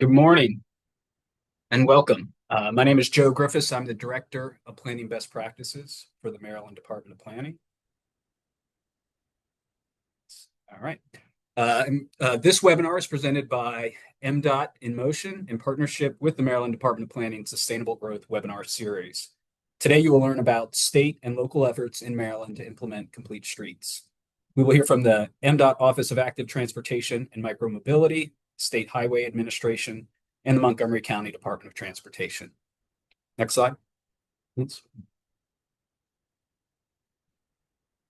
Good morning and welcome. My name is Joe Griffiths. I'm the Director of Planning Best Practices for the Maryland Department of Planning. All right. This webinar is presented by MDOT in Motion in partnership with the Maryland Department of Planning Sustainable Growth Webinar Series. Today, you will learn about state and local efforts in Maryland to implement complete streets. We will hear from the MDOT Office of Active Transportation and Micromobility, State Highway Administration, and the Montgomery County Department of Transportation. Next slide.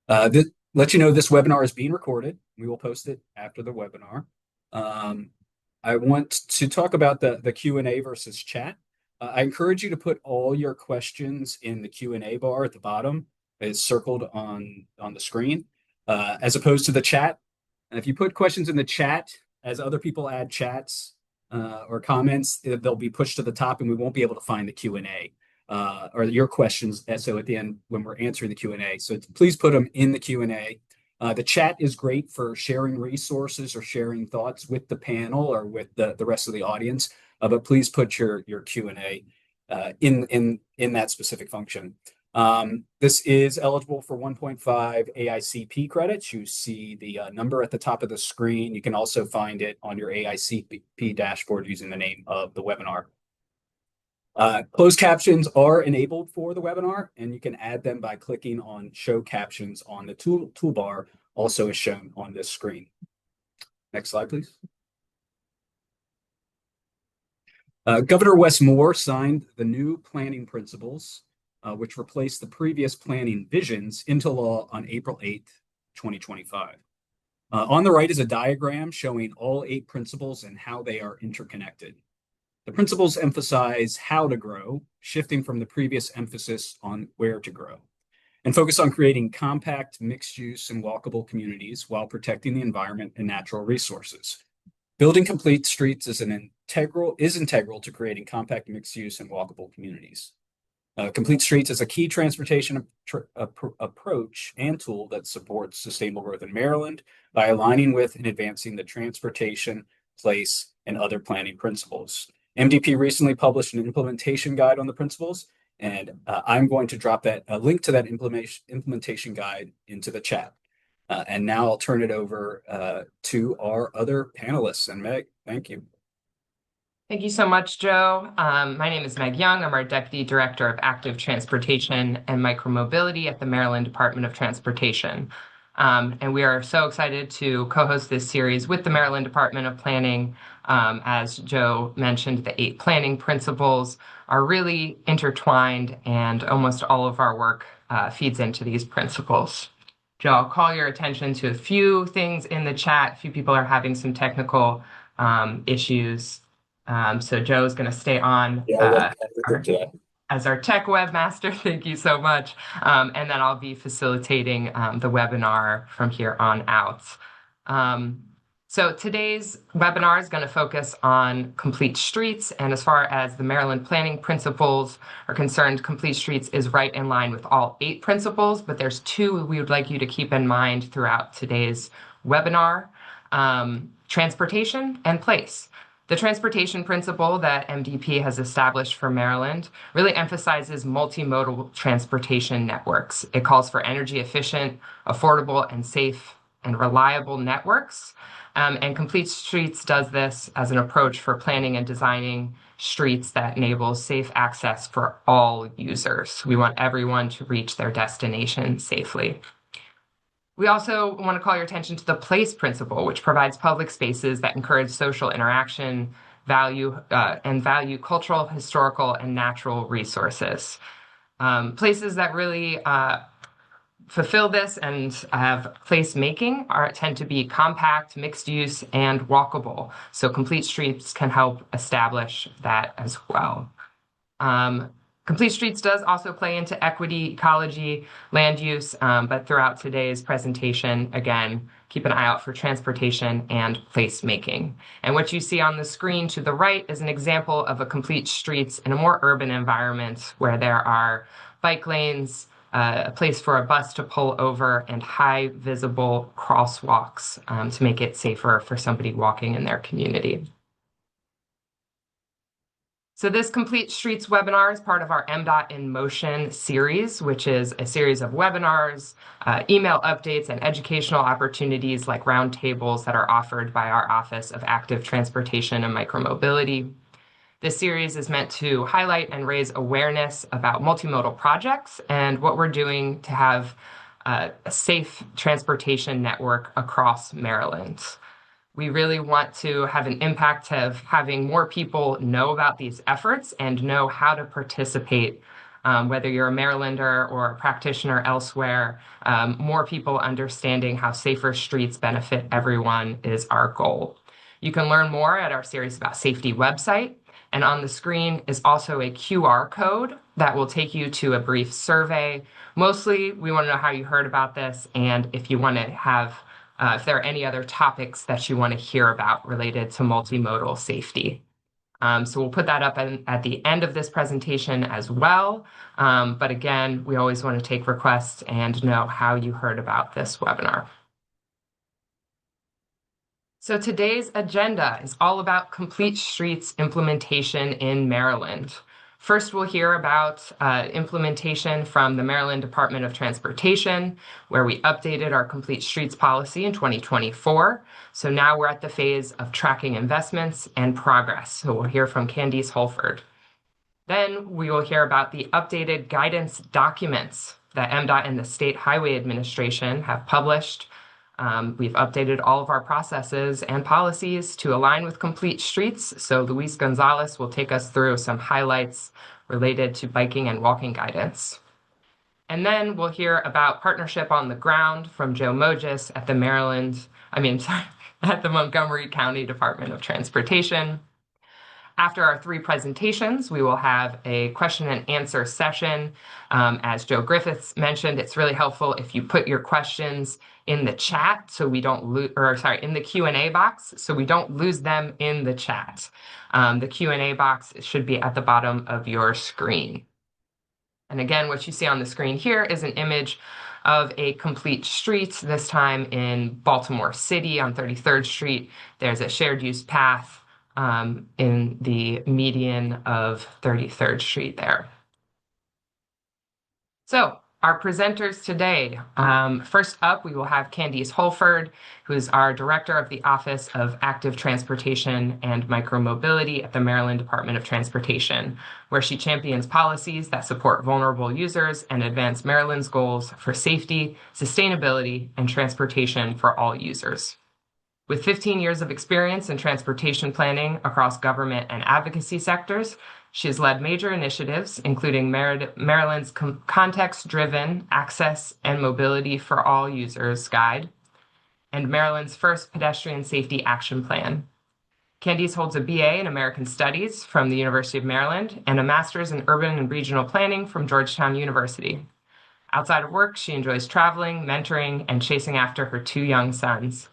Let you know this webinar is being recorded. We will post it after the webinar. I want to talk about the Q&A versus chat. I encourage you to put all your questions in the Q&A bar at the bottom. It's circled on the screen, as opposed to the chat. And if you put questions in the chat, as other people add chats or comments, they'll be pushed to the top and we won't be able to find the Q&A or your questions. So at the end, when we're answering the Q&A, so please put them in the Q&A. The chat is great for sharing resources or sharing thoughts with the panel or with the rest of the audience, but please put your Q&A in that specific function. This is eligible for 1.5 AICP credits. You see the number at the top of the screen. You can also find it on your AICP dashboard using the name of the webinar. Closed captions are enabled for the webinar, and you can add them by clicking on Show Captions on the toolbar, also as shown on this screen. Next slide, please. Governor Wes Moore signed the new planning principles, which replaced the previous planning visions, into law on April 8th, 2025. On the right is a diagram showing all 8 principles and how they are interconnected. The principles emphasize how to grow, shifting from the previous emphasis on where to grow, and focus on creating compact, mixed-use, and walkable communities while protecting the environment and natural resources. Building complete streets is integral to creating compact, mixed-use, and walkable communities. Complete streets is a key transportation approach and tool that supports sustainable growth in Maryland by aligning with and advancing the transportation, place, and other planning principles. MDP recently published an implementation guide on the principles, and I'm going to drop a link to that implementation guide into the chat. And now I'll turn it over to our other panelists. And Meg, thank you. Thank you so much, Joe. My name is Meg Young. I'm our Deputy Director of Active Transportation and Micromobility at the Maryland Department of Transportation. And we are so excited to co-host this series with the Maryland Department of Planning. As Joe mentioned, the 8 planning principles are really intertwined, and almost all of our work feeds into these principles. Joe, I'll call your attention to a few things in the chat. A few people are having some technical issues. So Joe's going to stay on as our tech webmaster. Thank you so much. And then I'll be facilitating the webinar from here on out. So today's webinar is going to focus on complete streets. And as far as the Maryland planning principles are concerned, complete streets is right in line with all 8 principles, but there's 2 we would like you to keep in mind throughout today's webinar: transportation and place. The transportation principle that MDP has established for Maryland really emphasizes multimodal transportation networks. It calls for energy efficient, affordable, and safe and reliable networks. And Complete Streets does this as an approach for planning and designing streets that enables safe access for all users. We want everyone to reach their destination safely. We also want to call your attention to the place principle, which provides public spaces that encourage social interaction, value cultural, historical, and natural resources. Places that really fulfill this and have place making tend to be compact, mixed use, and walkable. So Complete Streets can help establish that as well. Complete Streets does also play into equity, ecology, land use, but throughout today's presentation, again, keep an eye out for transportation and place making. And what you see on the screen to the right is an example of a Complete Streets in a more urban environment where there are bike lanes, a place for a bus to pull over, and high visible crosswalks to make it safer for somebody walking in their community. So this Complete Streets webinar is part of our MDOT in Motion series, which is a series of webinars, email updates, and educational opportunities like roundtables that are offered by our Office of Active Transportation and Micromobility. This series is meant to highlight and raise awareness about multimodal projects and what we're doing to have a safe transportation network across Maryland. We really want to have an impact of having more people know about these efforts and know how to participate, whether you're a Marylander or a practitioner elsewhere. More people understanding how safer streets benefit everyone is our goal. You can learn more at our Series About Safety website, and on the screen is also a QR code that will take you to a brief survey. Mostly, we want to know how you heard about this and if you want to have if there are any other topics that you want to hear about related to multimodal safety. So we'll put that up at the end of this presentation as well. But again, we always want to take requests and know how you heard about this webinar. So today's agenda is all about Complete Streets implementation in Maryland. First, we'll hear about implementation from the Maryland Department of Transportation, where we updated our Complete Streets policy in 2024. So now we're at the phase of tracking investments and progress. So we'll hear from Candice Holford. Then we will hear about the updated guidance documents that MDOT and the State Highway Administration have published. We've updated all of our processes and policies to align with Complete Streets, so Luis Gonzalez will take us through some highlights related to biking and walking guidance. And then we'll hear about partnership on the ground from Joe Moges at the at the Montgomery County Department of Transportation. After our three presentations, we will have a question and answer session. As Joe Griffiths mentioned, it's really helpful if you put your questions in the chat so we don't in the Q&A box so we don't lose them in the chat. The Q&A box should be at the bottom of your screen. And again, what you see on the screen here is an image of a complete street, this time in Baltimore City on 33rd Street. There's a shared use path in the median of 33rd Street there. So our presenters today, first up, we will have Candice Holford, who is our Director of the Office of Active Transportation and Micromobility at the Maryland Department of Transportation, where she champions policies that support vulnerable users and advance Maryland's goals for safety, sustainability, and transportation for all users. With 15 years of experience in transportation planning across government and advocacy sectors, she has led major initiatives, including Maryland's Context-Driven Access and Mobility for All Users Guide, and Maryland's first Pedestrian Safety Action Plan. Candice holds a BA in American Studies from the University of Maryland and a Master's in Urban and Regional Planning from Georgetown University. Outside of work, she enjoys traveling, mentoring, and chasing after her two young sons,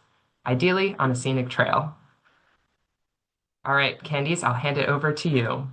ideally on a scenic trail. All right, Candice, I'll hand it over to you.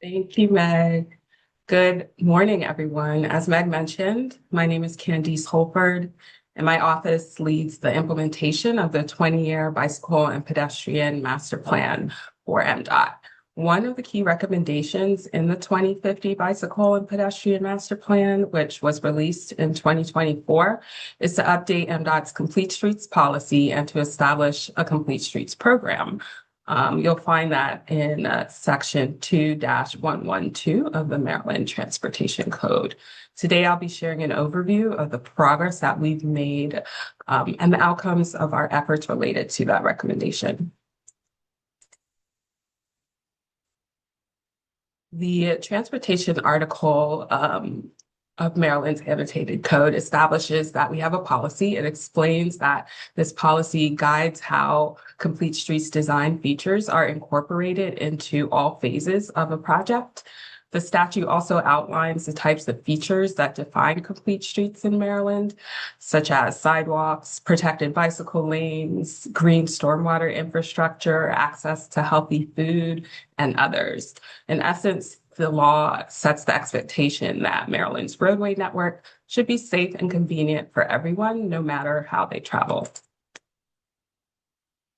Thank you, Meg. Good morning, everyone. As Meg mentioned, my name is Candice Holford, and my office leads the implementation of the 20-year Bicycle and Pedestrian Master Plan for MDOT. One of the key recommendations in the 2050 Bicycle and Pedestrian Master Plan, which was released in 2024, is to update MDOT's Complete Streets policy and to establish a Complete Streets program. You'll find that in Section 2-112 of the Maryland Transportation Code. Today, I'll be sharing an overview of the progress that we've made and the outcomes of our efforts related to that recommendation. The transportation article of Maryland's annotated code establishes that we have a policy. It explains that this policy guides how complete streets design features are incorporated into all phases of a project. The statute also outlines the types of features that define complete streets in Maryland, such as sidewalks, protected bicycle lanes, green stormwater infrastructure, access to healthy food, and others. In essence, the law sets the expectation that Maryland's roadway network should be safe and convenient for everyone, no matter how they travel.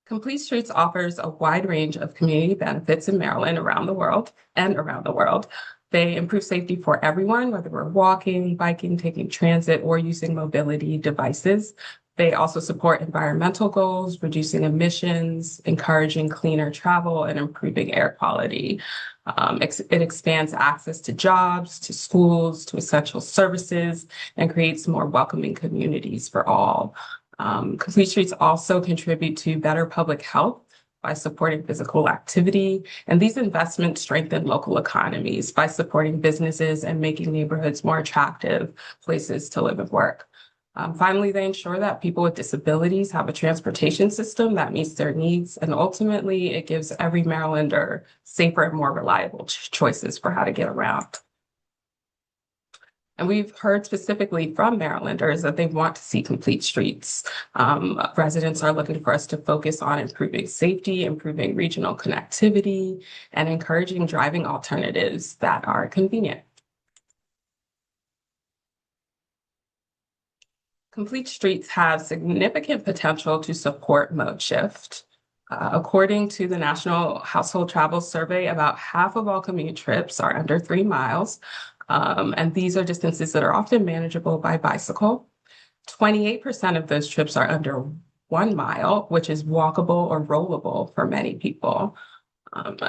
Complete Streets offers a wide range of community benefits in Maryland around the world. They improve safety for everyone, whether we're walking, biking, taking transit, or using mobility devices. They also support environmental goals, reducing emissions, encouraging cleaner travel, and improving air quality. It expands access to jobs, to schools, to essential services, and creates more welcoming communities for all. Complete Streets also contribute to better public health by supporting physical activity, and these investments strengthen local economies by supporting businesses and making neighborhoods more attractive places to live and work. Finally, they ensure that people with disabilities have a transportation system that meets their needs, and ultimately, it gives every Marylander safer and more reliable choices for how to get around. And we've heard specifically from Marylanders that they want to see complete streets. Residents are looking for us to focus on improving safety, improving regional connectivity, and encouraging driving alternatives that are convenient. Complete streets have significant potential to support mode shift. According to the National Household Travel Survey, about half of all commute trips are under 3 miles. And these are distances that are often manageable by bicycle. 28% of those trips are under 1 mile, which is walkable or rollable for many people.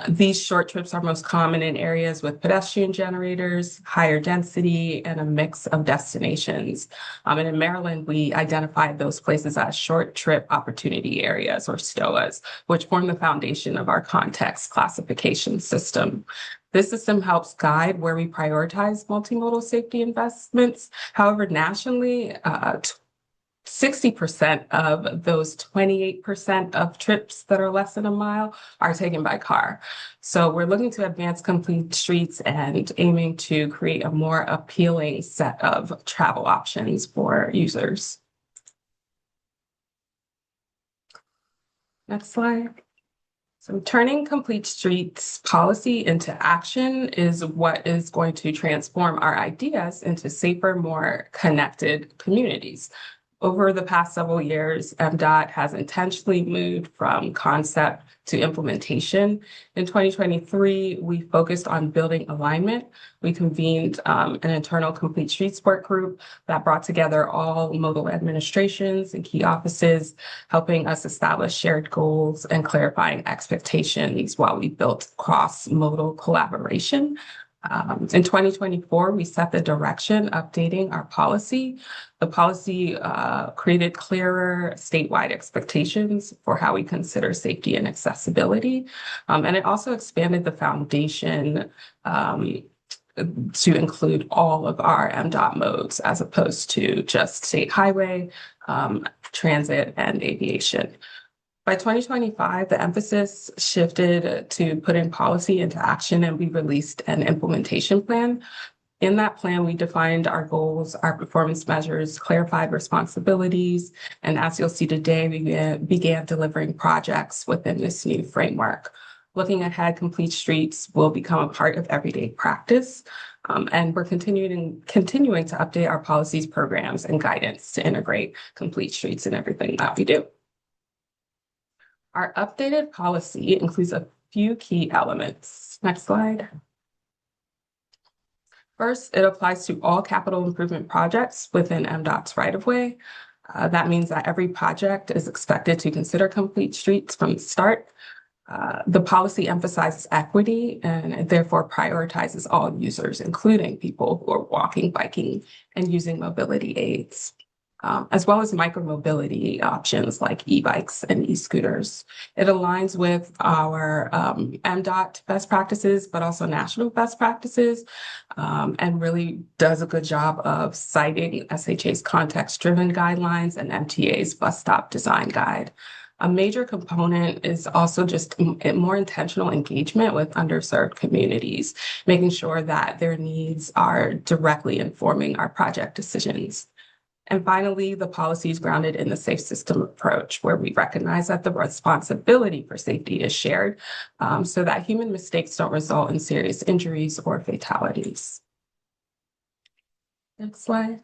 These short trips are most common in areas with pedestrian generators, higher density, and a mix of destinations. And in Maryland, we identified those places as short trip opportunity areas, or STOAs, which form the foundation of our context classification system. This system helps guide where we prioritize multimodal safety investments. However, nationally, 60% of those 28% of trips that are less than a mile are taken by car. So we're looking to advance complete streets and aiming to create a more appealing set of travel options for users. Next slide. So turning complete streets policy into action is what is going to transform our ideas into safer, more connected communities. Over the past several years, MDOT has intentionally moved from concept to implementation. In 2023, we focused on building alignment. We convened an internal complete streets work group that brought together all modal administrations and key offices, helping us establish shared goals and clarifying expectations while we built cross-modal collaboration. In 2024, we set the direction, updating our policy. The policy created clearer statewide expectations for how we consider safety and accessibility. And it also expanded the foundation to include all of our MDOT modes as opposed to just state highway, transit, and aviation. By 2025, the emphasis shifted to putting policy into action, and we released an implementation plan. In that plan, we defined our goals, our performance measures, clarified responsibilities, and as you'll see today, we began delivering projects within this new framework. Looking ahead, complete streets will become a part of everyday practice, and we're continuing to update our policies, programs, and guidance to integrate complete streets in everything that we do. Our updated policy includes a few key elements. Next slide. First, it applies to all capital improvement projects within MDOT's right-of-way. That means that every project is expected to consider complete streets from the start. The policy emphasizes equity and therefore prioritizes all users, including people who are walking, biking, and using mobility aids, as well as micromobility options like e-bikes and e-scooters. It aligns with our MDOT best practices, but also national best practices, and really does a good job of citing SHA's context-driven guidelines and MTA's bus stop design guide. A major component is also just more intentional engagement with underserved communities, making sure that their needs are directly informing our project decisions. And finally, the policy is grounded in the safe system approach, where we recognize that the responsibility for safety is shared so that human mistakes don't result in serious injuries or fatalities. Next slide.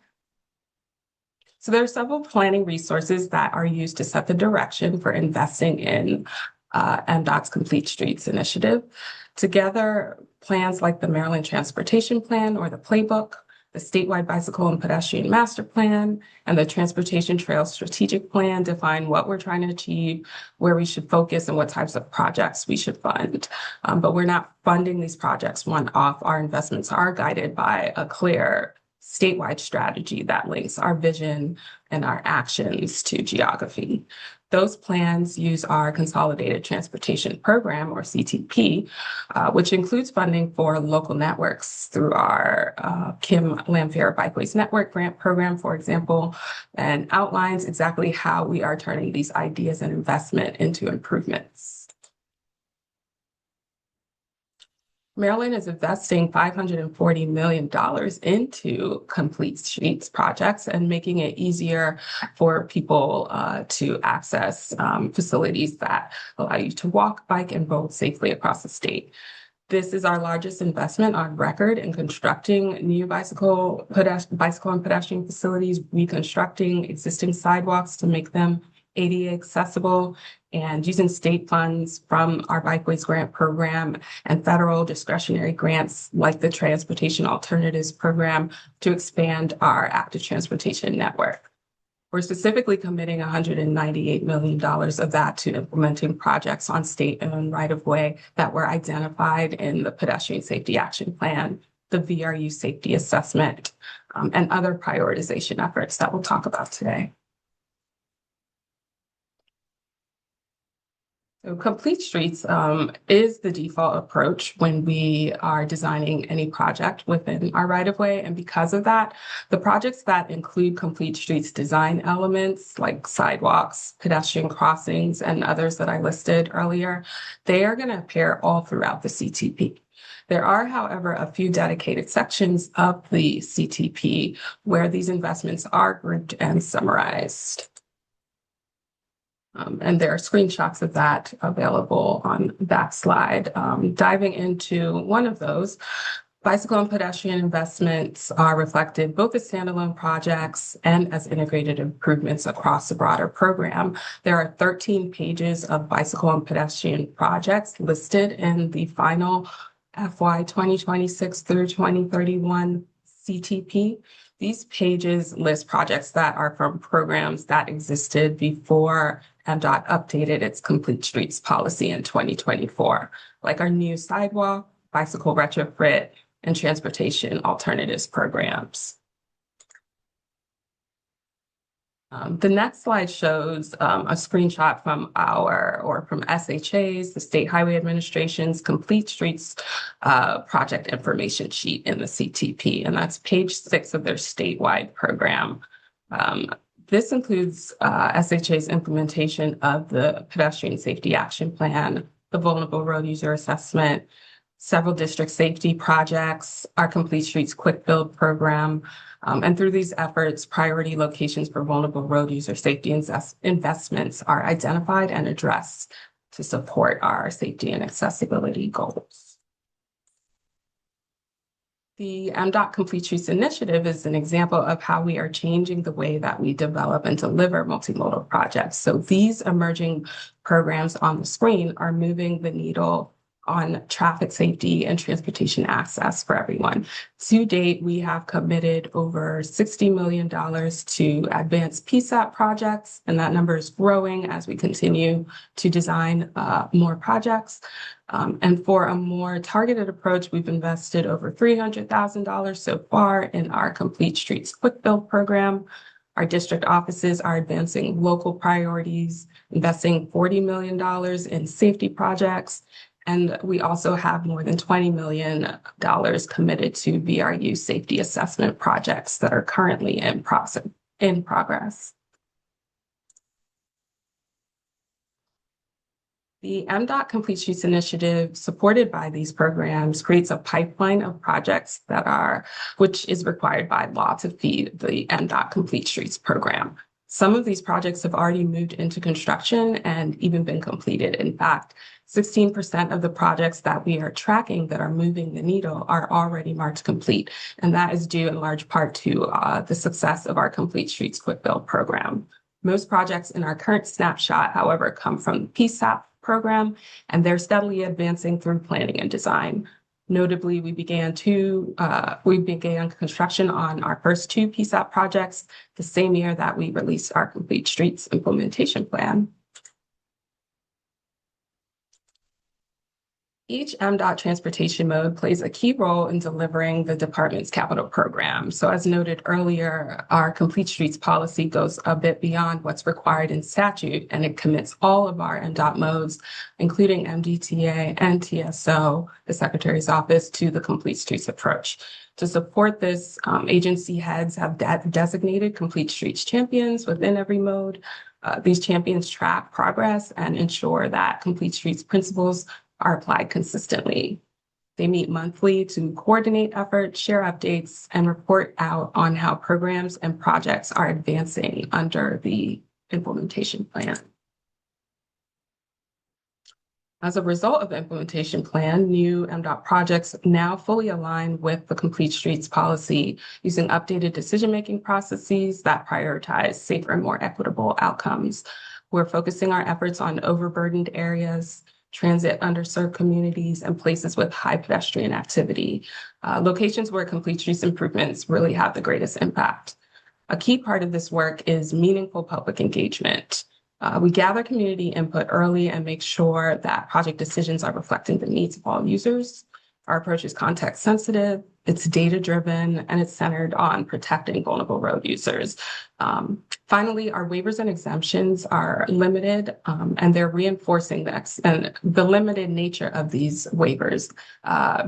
So there are several planning resources that are used to set the direction for investing in MDOT's Complete Streets initiative. Together, plans like the Maryland Transportation Plan or the Playbook, the statewide bicycle and pedestrian master plan, and the transportation trail strategic plan define what we're trying to achieve, where we should focus, and what types of projects we should fund. But we're not funding these projects one-off. Our investments are guided by a clear statewide strategy that links our vision and our actions to geography. Those plans use our Consolidated Transportation Program, or CTP, which includes funding for local networks through our Kim Lamfair Bikeways Network grant program, for example, and outlines exactly how we are turning these ideas and investment into improvements. Maryland is investing $540 million into Complete Streets projects and making it easier for people to access facilities that allow you to walk, bike, and boat safely across the state. This is our largest investment on record in constructing new bicycle and pedestrian facilities, reconstructing existing sidewalks to make them ADA accessible, and using state funds from our Bikeways Grant Program and federal discretionary grants like the Transportation Alternatives Program to expand our active transportation network. We're specifically committing $198 million of that to implementing projects on state-owned right-of-way that were identified in the Pedestrian Safety Action Plan, the VRU Safety Assessment, and other prioritization efforts that we'll talk about today. So Complete Streets is the default approach when we are designing any project within our right-of-way. And because of that, the projects that include Complete Streets design elements like sidewalks, pedestrian crossings, and others that I listed earlier, they are going to appear all throughout the CTP. There are, however, a few dedicated sections of the CTP where these investments are grouped and summarized. And there are screenshots of that available on that slide. Diving into one of those, bicycle and pedestrian investments are reflected both as standalone projects and as integrated improvements across the broader program. There are 13 pages of bicycle and pedestrian projects listed in the final FY 2026 through 2031 CTP. These pages list projects that are from programs that existed before MDOT updated its Complete Streets policy in 2024, like our new sidewalk, bicycle retrofit, and transportation alternatives programs. The next slide shows a screenshot from SHA's, the State Highway Administration's Complete Streets project information sheet in the CTP, and that's page 6 of their statewide program. This includes SHA's implementation of the Pedestrian Safety Action Plan, the Vulnerable Road User Assessment, several district safety projects, our Complete Streets Quick Build program, and through these efforts, priority locations for vulnerable road user safety investments are identified and addressed to support our safety and accessibility goals. The MDOT Complete Streets Initiative is an example of how we are changing the way that we develop and deliver multimodal projects. So these emerging programs on the screen are moving the needle on traffic safety and transportation access for everyone. To date, we have committed over $60 million to advanced PSAP projects, and that number is growing as we continue to design more projects. And for a more targeted approach, we've invested over $300,000 so far in our Complete Streets Quick Build program. Our district offices are advancing local priorities, investing $40 million in safety projects. And we also have more than $20 million committed to VRU safety assessment projects that are currently in progress. The MDOT Complete Streets Initiative, supported by these programs, creates a pipeline of projects which is required by law to feed the MDOT Complete Streets program. Some of these projects have already moved into construction and even been completed. In fact, 16% of the projects that we are tracking that are moving the needle are already marked complete. And that is due in large part to the success of our Complete Streets Quick Build program. Most projects in our current snapshot, however, come from the PSAP program, and they're steadily advancing through planning and design. Notably, we began construction on our first two PSAP projects the same year that we released our Complete Streets implementation plan. Each MDOT transportation mode plays a key role in delivering the department's capital program. So as noted earlier, our Complete Streets policy goes a bit beyond what's required in statute, and it commits all of our MDOT modes, including MDTA and TSO, the Secretary's Office, to the Complete Streets approach. To support this, agency heads have designated Complete Streets champions within every mode. These champions track progress and ensure that Complete Streets principles are applied consistently. They meet monthly to coordinate efforts, share updates, and report out on how programs and projects are advancing under the implementation plan. As a result of the implementation plan, new MDOT projects now fully align with the Complete Streets policy using updated decision-making processes that prioritize safer and more equitable outcomes. We're focusing our efforts on overburdened areas, transit underserved communities, and places with high pedestrian activity, locations where Complete Streets improvements really have the greatest impact. A key part of this work is meaningful public engagement. We gather community input early and make sure that project decisions are reflecting the needs of all users. Our approach is context sensitive, it's data driven, and it's centered on protecting vulnerable road users. Finally, our waivers and exemptions are limited, and they're reinforcing the limited nature of these waivers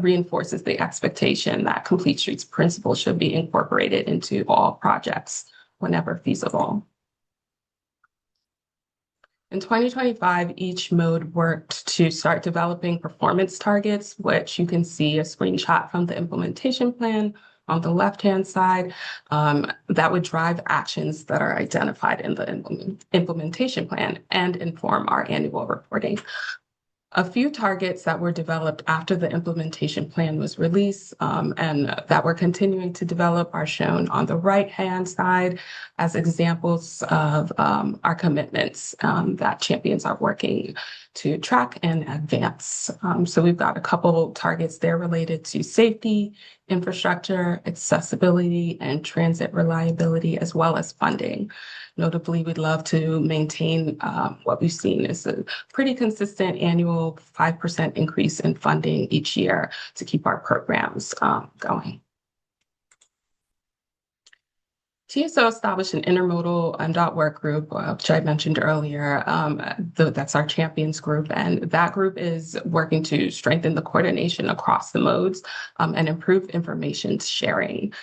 reinforces the expectation that Complete Streets principles should be incorporated into all projects whenever feasible. In 2025, each mode worked to start developing performance targets, which you can see a screenshot from the implementation plan on the left-hand side, that would drive actions that are identified in the implementation plan and inform our annual reporting. A few targets that were developed after the implementation plan was released and that we're continuing to develop are shown on the right-hand side as examples of our commitments that champions are working to track and advance. So we've got a couple targets there related to safety, infrastructure, accessibility, and transit reliability, as well as funding. Notably, we'd love to maintain what we've seen is a pretty consistent annual 5% increase in funding each year to keep our programs going. TSO established an intermodal MDOT work group, which I mentioned earlier. That's our champions group, and that group is working to strengthen the coordination across the modes and improve information sharing.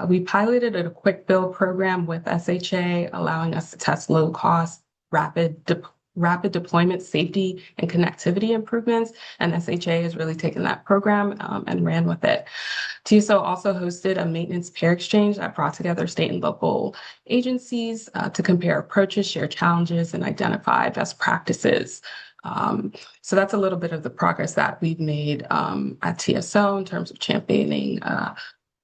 We piloted a quick build program with SHA, allowing us to test low cost, rapid deployment, safety, and connectivity improvements. And SHA has really taken that program and ran with it. TSO also hosted a maintenance pair exchange that brought together state and local agencies to compare approaches, share challenges, and identify best practices. So that's a little bit of the progress that we've made at TSO in terms of championing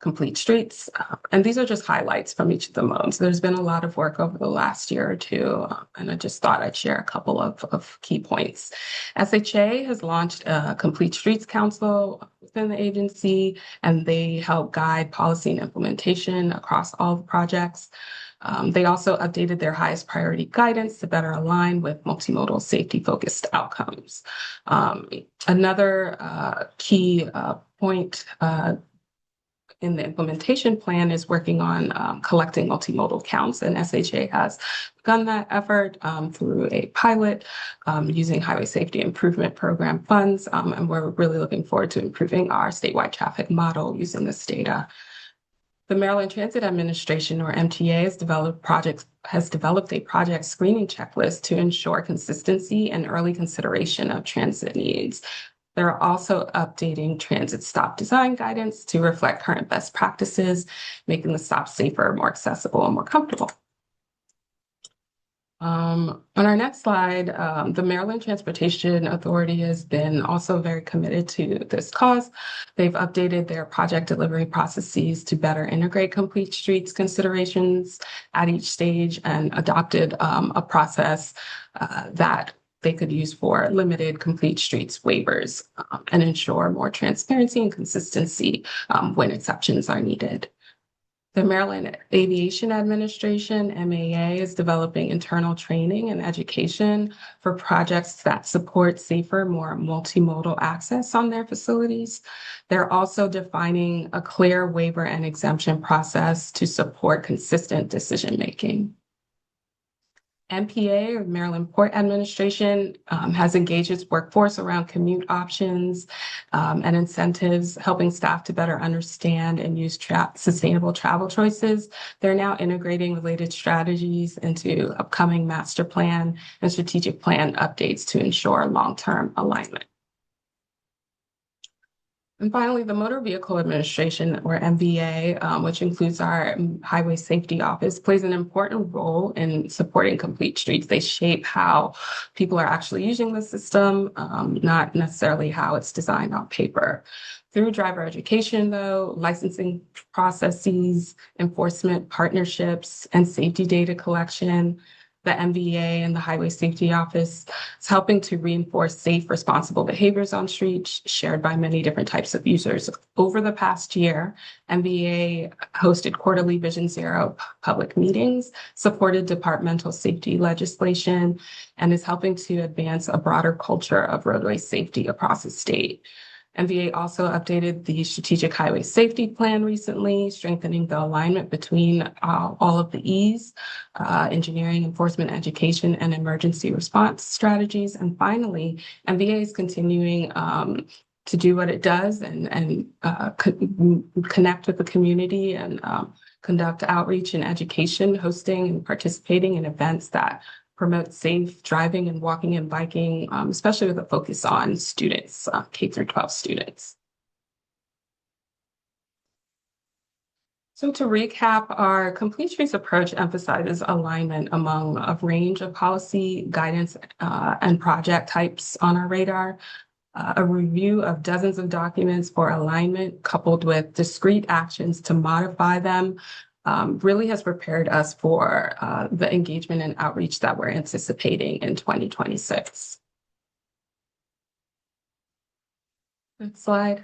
Complete Streets. And these are just highlights from each of the modes. There's been a lot of work over the last year or two, and I just thought I'd share a couple of key points. SHA has launched a Complete Streets Council within the agency, and they help guide policy and implementation across all the projects. They also updated their highest priority guidance to better align with multimodal safety-focused outcomes. Another key point in the implementation plan is working on collecting multimodal counts, and SHA has begun that effort through a pilot using Highway Safety Improvement Program funds, and we're really looking forward to improving our statewide traffic model using this data. The Maryland Transit Administration, or MTA, has developed a project screening checklist to ensure consistency and early consideration of transit needs. They're also updating transit stop design guidance to reflect current best practices, making the stop safer, more accessible, and more comfortable. On our next slide, the Maryland Transportation Authority has been also very committed to this cause. They've updated their project delivery processes to better integrate complete streets considerations at each stage and adopted a process that they could use for limited complete streets waivers and ensure more transparency and consistency when exceptions are needed. The Maryland Aviation Administration, MAA, is developing internal training and education for projects that support safer, more multimodal access on their facilities. They're also defining a clear waiver and exemption process to support consistent decision-making. MPA, or Maryland Port Administration, has engaged its workforce around commute options and incentives, helping staff to better understand and use sustainable travel choices. They're now integrating related strategies into upcoming master plan and strategic plan updates to ensure long-term alignment. And finally, the Motor Vehicle Administration, or MVA, which includes our Highway Safety Office, plays an important role in supporting complete streets. They shape how people are actually using the system, not necessarily how it's designed on paper. Through driver education, though, licensing processes, enforcement partnerships, and safety data collection, the MVA and the Highway Safety Office is helping to reinforce safe, responsible behaviors on streets shared by many different types of users. Over the past year, MVA hosted quarterly Vision Zero public meetings, supported departmental safety legislation, and is helping to advance a broader culture of roadway safety across the state. MVA also updated the Strategic Highway Safety Plan recently, strengthening the alignment between all of the E's, engineering, enforcement, education, and emergency response strategies. And finally, MVA is continuing to do what it does and connect with the community and conduct outreach and education, hosting and participating in events that promote safe driving and walking and biking, especially with a focus on students, K through 12 students. So to recap, our Complete Streets approach emphasizes alignment among a range of policy, guidance, and project types on our radar. A review of dozens of documents for alignment coupled with discrete actions to modify them really has prepared us for the engagement and outreach that we're anticipating in 2026. Next slide.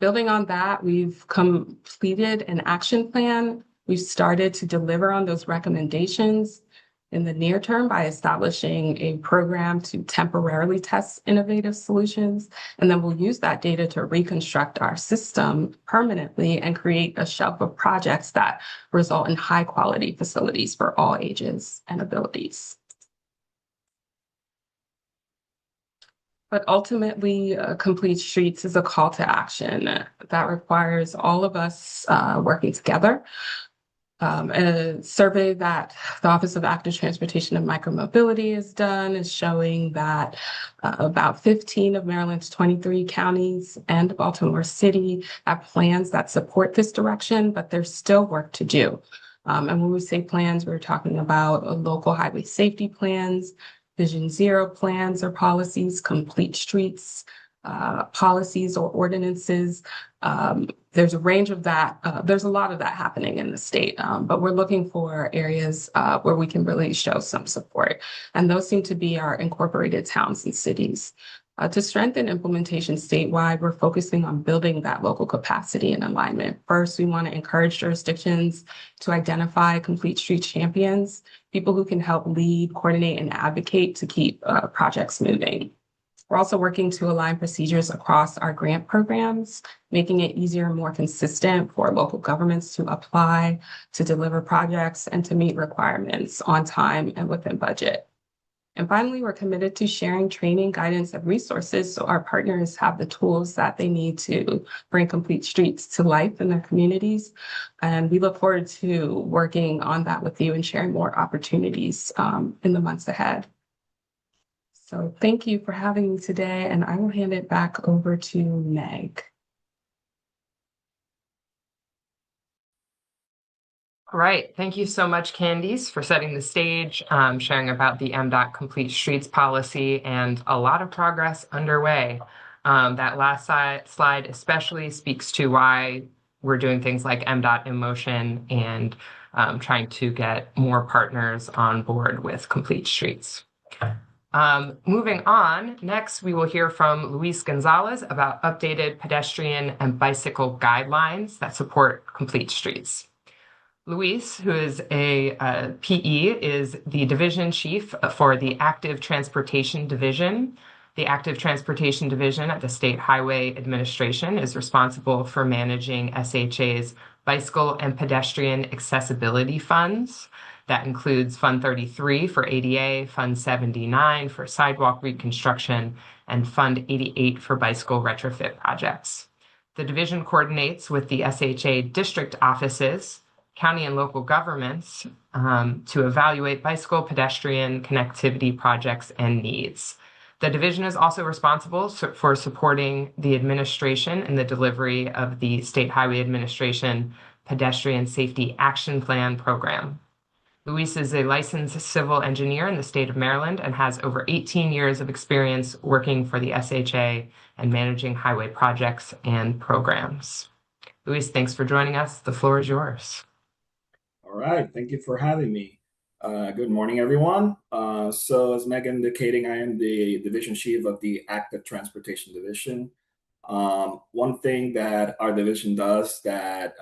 Building on that, we've completed an action plan. We've started to deliver on those recommendations in the near term by establishing a program to temporarily test innovative solutions. And then we'll use that data to reconstruct our system permanently and create a shelf of projects that result in high quality facilities for all ages and abilities. But ultimately, Complete Streets is a call to action that requires all of us working together. A survey that the Office of Active Transportation and Micromobility has done is showing that about 15 of Maryland's 23 counties and Baltimore City have plans that support this direction, but there's still work to do. And when we say plans, we're talking about local highway safety plans, Vision Zero plans or policies, complete streets, policies or ordinances. There's a range of that. There's a lot of that happening in the state, but we're looking for areas where we can really show some support. And those seem to be our incorporated towns and cities. To strengthen implementation statewide, we're focusing on building that local capacity and alignment. First, we want to encourage jurisdictions to identify complete street champions, people who can help lead, coordinate, and advocate to keep projects moving. We're also working to align procedures across our grant programs, making it easier and more consistent for local governments to apply, to deliver projects, and to meet requirements on time and within budget. And finally, we're committed to sharing training, guidance, and resources so our partners have the tools that they need to bring complete streets to life in their communities. And we look forward to working on that with you and sharing more opportunities in the months ahead. So thank you for having me today, and I will hand it back over to Meg. All right. Thank you so much, Candice, for setting the stage, sharing about the MDOT Complete Streets policy, and a lot of progress underway. That last slide especially speaks to why we're doing things like MDOT in motion and trying to get more partners on board with Complete Streets. Moving on, next we will hear from Luis Gonzalez about updated pedestrian and bicycle guidelines that support Complete Streets. Luis, who is a PE, is the division chief for the Active Transportation Division. The Active Transportation Division at the State Highway Administration is responsible for managing SHA's bicycle and pedestrian accessibility funds. That includes Fund 33 for ADA, Fund 79 for sidewalk reconstruction, and Fund 88 for bicycle retrofit projects. The division coordinates with the SHA district offices, county and local governments to evaluate bicycle pedestrian connectivity projects and needs. The division is also responsible for supporting the administration in the delivery of the State Highway Administration Pedestrian Safety Action Plan program. Luis is a licensed civil engineer in the state of Maryland and has over 18 years of experience working for the SHA and managing highway projects and programs. Luis, thanks for joining us. The floor is yours. All right, thank you for having me. Good morning, everyone. So as Megan indicating, I am the division chief of the Active Transportation Division. One thing that our division does that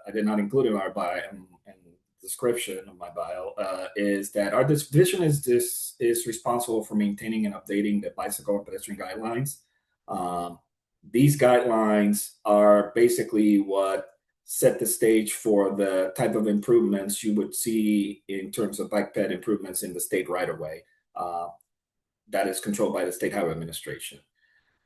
I did not include in our bio and description of my bio is that our division is responsible for maintaining and updating the bicycle and pedestrian guidelines. These guidelines are basically what set the stage for the type of improvements you would see in terms of bike ped improvements in the state right-of-way that is controlled by the State Highway Administration.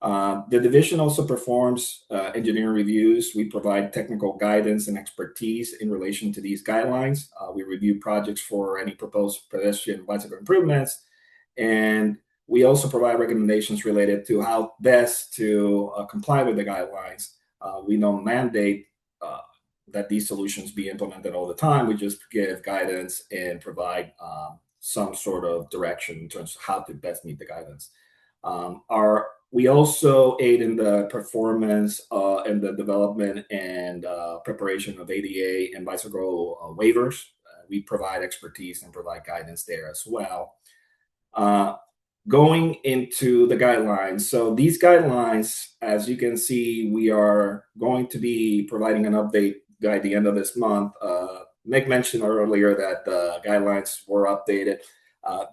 The division also performs engineering reviews. We provide technical guidance and expertise in relation to these guidelines. We review projects for any proposed pedestrian bicycle improvements, and we also provide recommendations related to how best to comply with the guidelines. We don't mandate that these solutions be implemented all the time. We just give guidance and provide some sort of direction in terms of how to best meet the guidance. We also aid in the performance and the development and preparation of ADA and bicycle waivers. We provide expertise and provide guidance there as well. Going into the guidelines. So these guidelines, as you can see, we are going to be providing an update by the end of this month. Meg mentioned earlier that the guidelines were updated.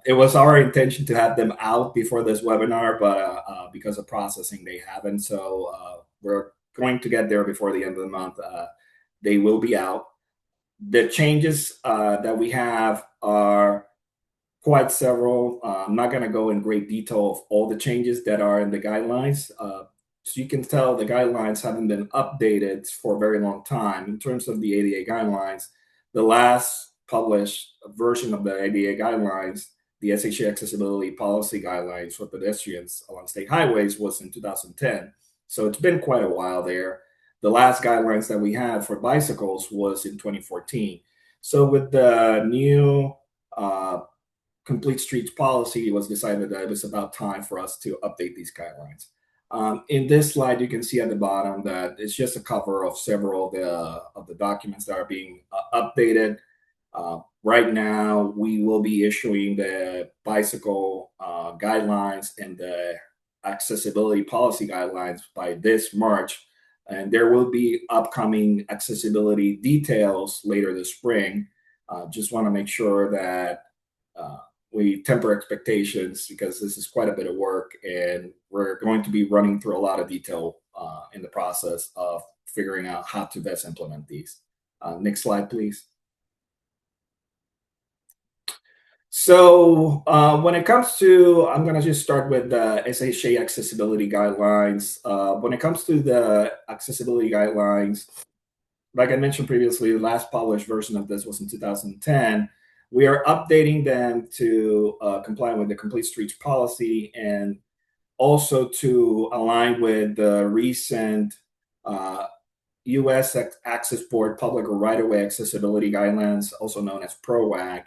It was our intention to have them out before this webinar, but because of processing, they haven't. So we're going to get there before the end of the month. They will be out. The changes that we have are quite several. I'm not going to go in great detail of all the changes that are in the guidelines. So you can tell the guidelines haven't been updated for a very long time. In terms of the ADA guidelines, the last published version of the ADA guidelines, the SHA accessibility policy guidelines for pedestrians along state highways, was in 2010. So it's been quite a while there. The last guidelines that we had for bicycles was in 2014. So with the new Complete Streets policy, it was decided that it was about time for us to update these guidelines. In this slide, you can see at the bottom that it's just a cover of several of the documents that are being updated. Right now, we will be issuing the bicycle guidelines and the accessibility policy guidelines by this March. And there will be upcoming accessibility details later this spring. Just want to make sure that we temper expectations because this is quite a bit of work, and we're going to be running through a lot of detail in the process of figuring out how to best implement these. Next slide, please. So when it comes to, I'm going to just start with the SHA accessibility guidelines. When it comes to the accessibility guidelines, like I mentioned previously, the last published version of this was in 2010. We are updating them to comply with the Complete Streets policy and also to align with the recent U.S. Access Board Public or Right-of-Way Accessibility Guidelines, also known as PROWAG.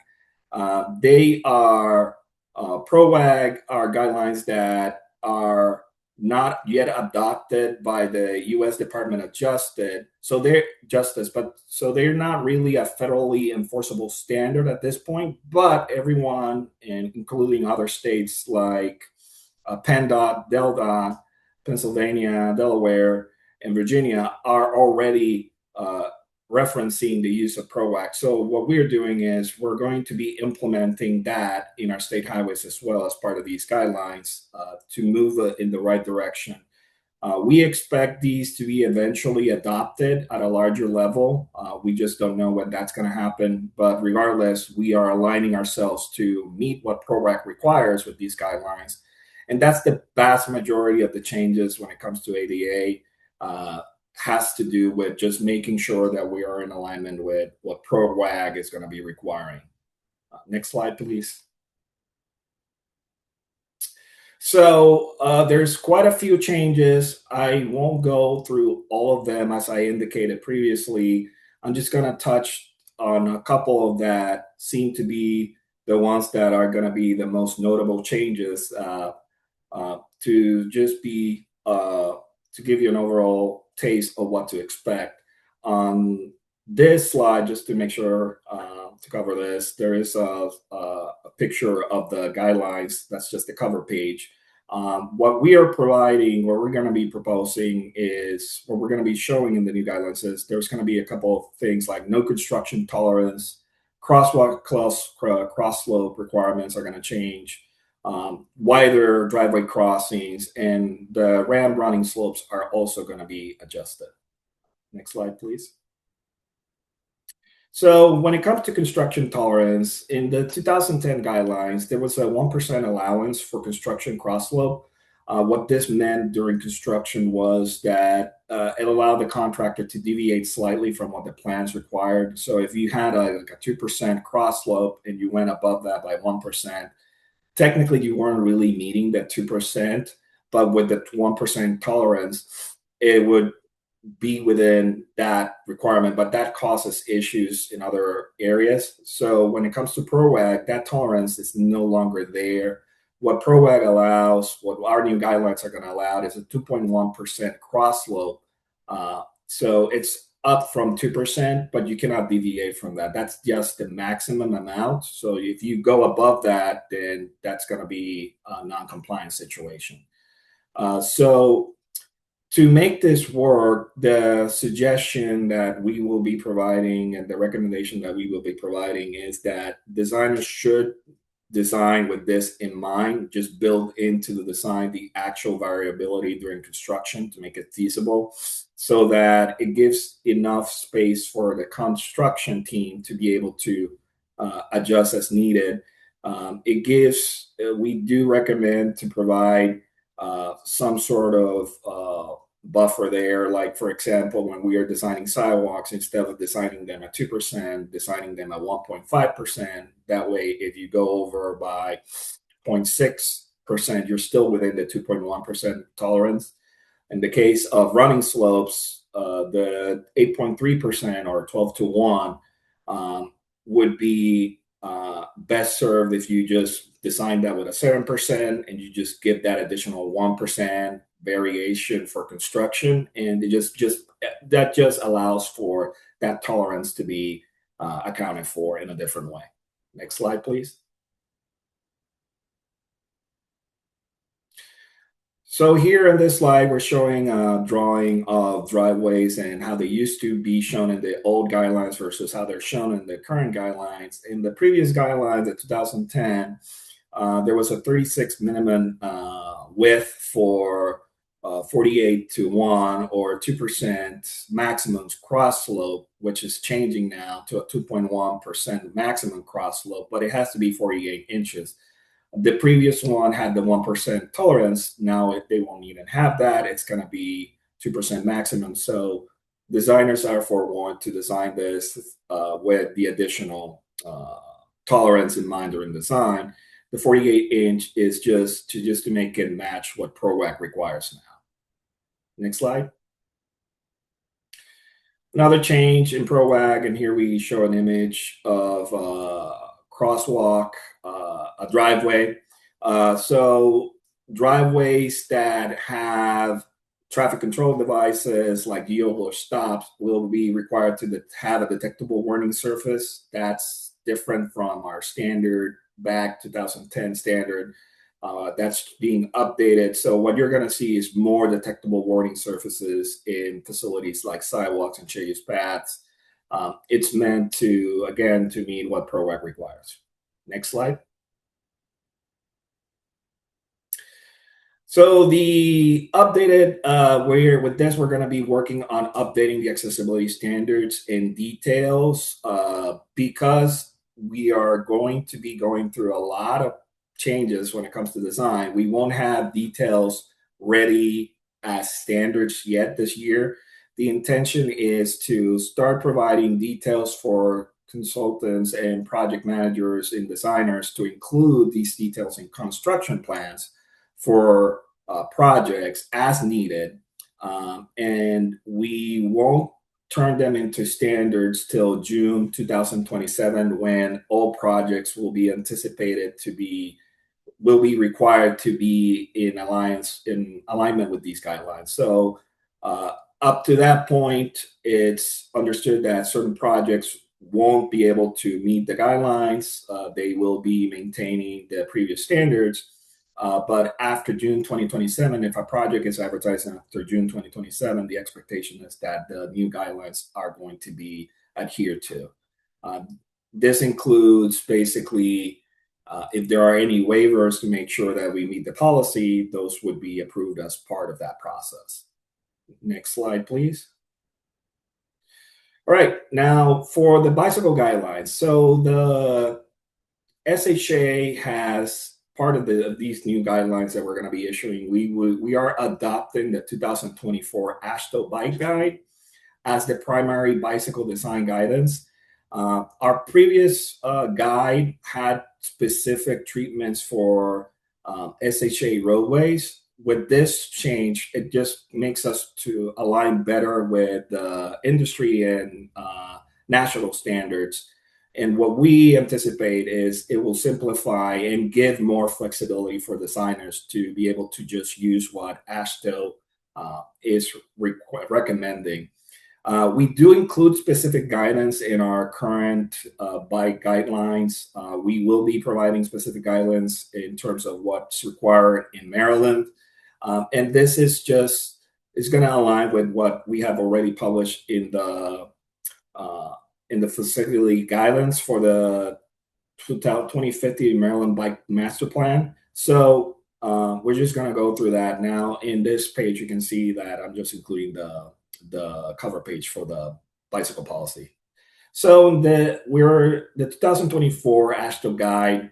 They are PROWAG are guidelines that are not yet adopted by the U.S. Department of Justice. So they're not really a federally enforceable standard at this point. But everyone, including other states like PennDOT, DelDOT, Pennsylvania, Delaware, and Virginia, are already referencing the use of PROWAG. So what we're doing is we're going to be implementing that in our state highways as well as part of these guidelines to move in the right direction. We expect these to be eventually adopted at a larger level. We just don't know when that's going to happen. But regardless, we are aligning ourselves to meet what PROWAG requires with these guidelines. And that's the vast majority of the changes when it comes to ADA. Has to do with just making sure that we are in alignment with what PROWAG is going to be requiring. Next slide, please. So there's quite a few changes. I won't go through all of them as I indicated previously. I'm just going to touch on a couple that seem to be the ones that are going to be the most notable changes to just be to give you an overall taste of what to expect. On this slide, just to make sure to cover this, there is a picture of the guidelines. That's just the cover page. What we are providing, what we're going to be proposing is, what we're going to be showing in the new guidelines is there's going to be a couple of things like no construction tolerance, crosswalk cross slope requirements are going to change. Wider driveway crossings, and the ramp running slopes are also going to be adjusted. Next slide, please. So when it comes to construction tolerance, in the 2010 guidelines, there was a 1% allowance for construction cross slope. What this meant during construction was that it allowed the contractor to deviate slightly from what the plans required. So if you had a 2% cross slope and you went above that by 1%, technically you weren't really meeting that 2%, but with the 1% tolerance, it would be within that requirement, but that causes issues in other areas. So when it comes to PROWAG, that tolerance is no longer there. What PROWAG allows, what our new guidelines are going to allow, is a 2.1% cross slope. So it's up from 2%, but you cannot deviate from that. That's just the maximum amount. So if you go above that, then that's going to be a non-compliant situation. So to make this work, the suggestion that we will be providing and the recommendation that we will be providing is that designers should design with this in mind, just build into the design the actual variability during construction to make it feasible, so that it gives enough space for the construction team to be able to adjust as needed. We do recommend to provide some sort of buffer there. Like, for example, when we are designing sidewalks, instead of designing them at 2%, designing them at 1.5%. That way, if you go over by 0.6%, you're still within the 2.1% tolerance. In the case of running slopes, the 8.3% or 12-to-1 would be best served if you just design that with a 7% and you just give that additional 1% variation for construction, and it just allows for that tolerance to be accounted for in a different way. Next slide, please. So here in this slide, we're showing a drawing of driveways and how they used to be shown in the old guidelines versus how they're shown in the current guidelines. In the previous guidelines in 2010, there was a 36 minimum width for 48-to-1 or 2% maximum cross slope, which is changing now to a 2.1% maximum cross slope, but it has to be 48 inches. The previous one had the 1% tolerance. Now they won't even have that. It's going to be 2% maximum. So designers are forewarned to design this with the additional tolerance in mind during design. The 48-inch is just to make it match what PROWAG requires now. Next slide. Another change in ProAg, and here we show an image of a crosswalk, a driveway. So driveways that have traffic control devices like yield or stops will be required to have a detectable warning surface. That's different from our standard back 2010 standard. That's being updated. So what you're going to see is more detectable warning surfaces in facilities like sidewalks and shared use paths. It's meant to, again, to meet what ProAg requires. Next slide. So the updated, with this, we're going to be working on updating the accessibility standards in details because we are going to be going through a lot of changes when it comes to design. We won't have details ready as standards yet this year. The intention is to start providing details for consultants and project managers and designers to include these details in construction plans for projects as needed. And we won't turn them into standards till June 2027, when all projects will be anticipated to be required to be in alignment with these guidelines. So up to that point, it's understood that certain projects won't be able to meet the guidelines. They will be maintaining the previous standards. But after June 2027, if a project is advertised after June 2027, the expectation is that the new guidelines are going to be adhered to. This includes basically if there are any waivers to make sure that we meet the policy, those would be approved as part of that process. Next slide, please. All right, now for the bicycle guidelines. So the SHA has part of these new guidelines that we're going to be issuing. We are adopting the 2024 AASHTO Bike Guide as the primary bicycle design guidance. Our previous guide had specific treatments for SHA roadways. With this change, it just makes us to align better with the industry and national standards. And what we anticipate is it will simplify and give more flexibility for designers to be able to just use what AASHTO is recommending. We do include specific guidance in our current bike guidelines. We will be providing specific guidelines in terms of what's required in Maryland. And this is going to align with what we have already published in the facility guidance for the 2050 Maryland Bike Master Plan. So we're just going to go through that now. In this page, you can see that I'm just including the cover page for the bicycle policy. So the 2024 AASHTO guide,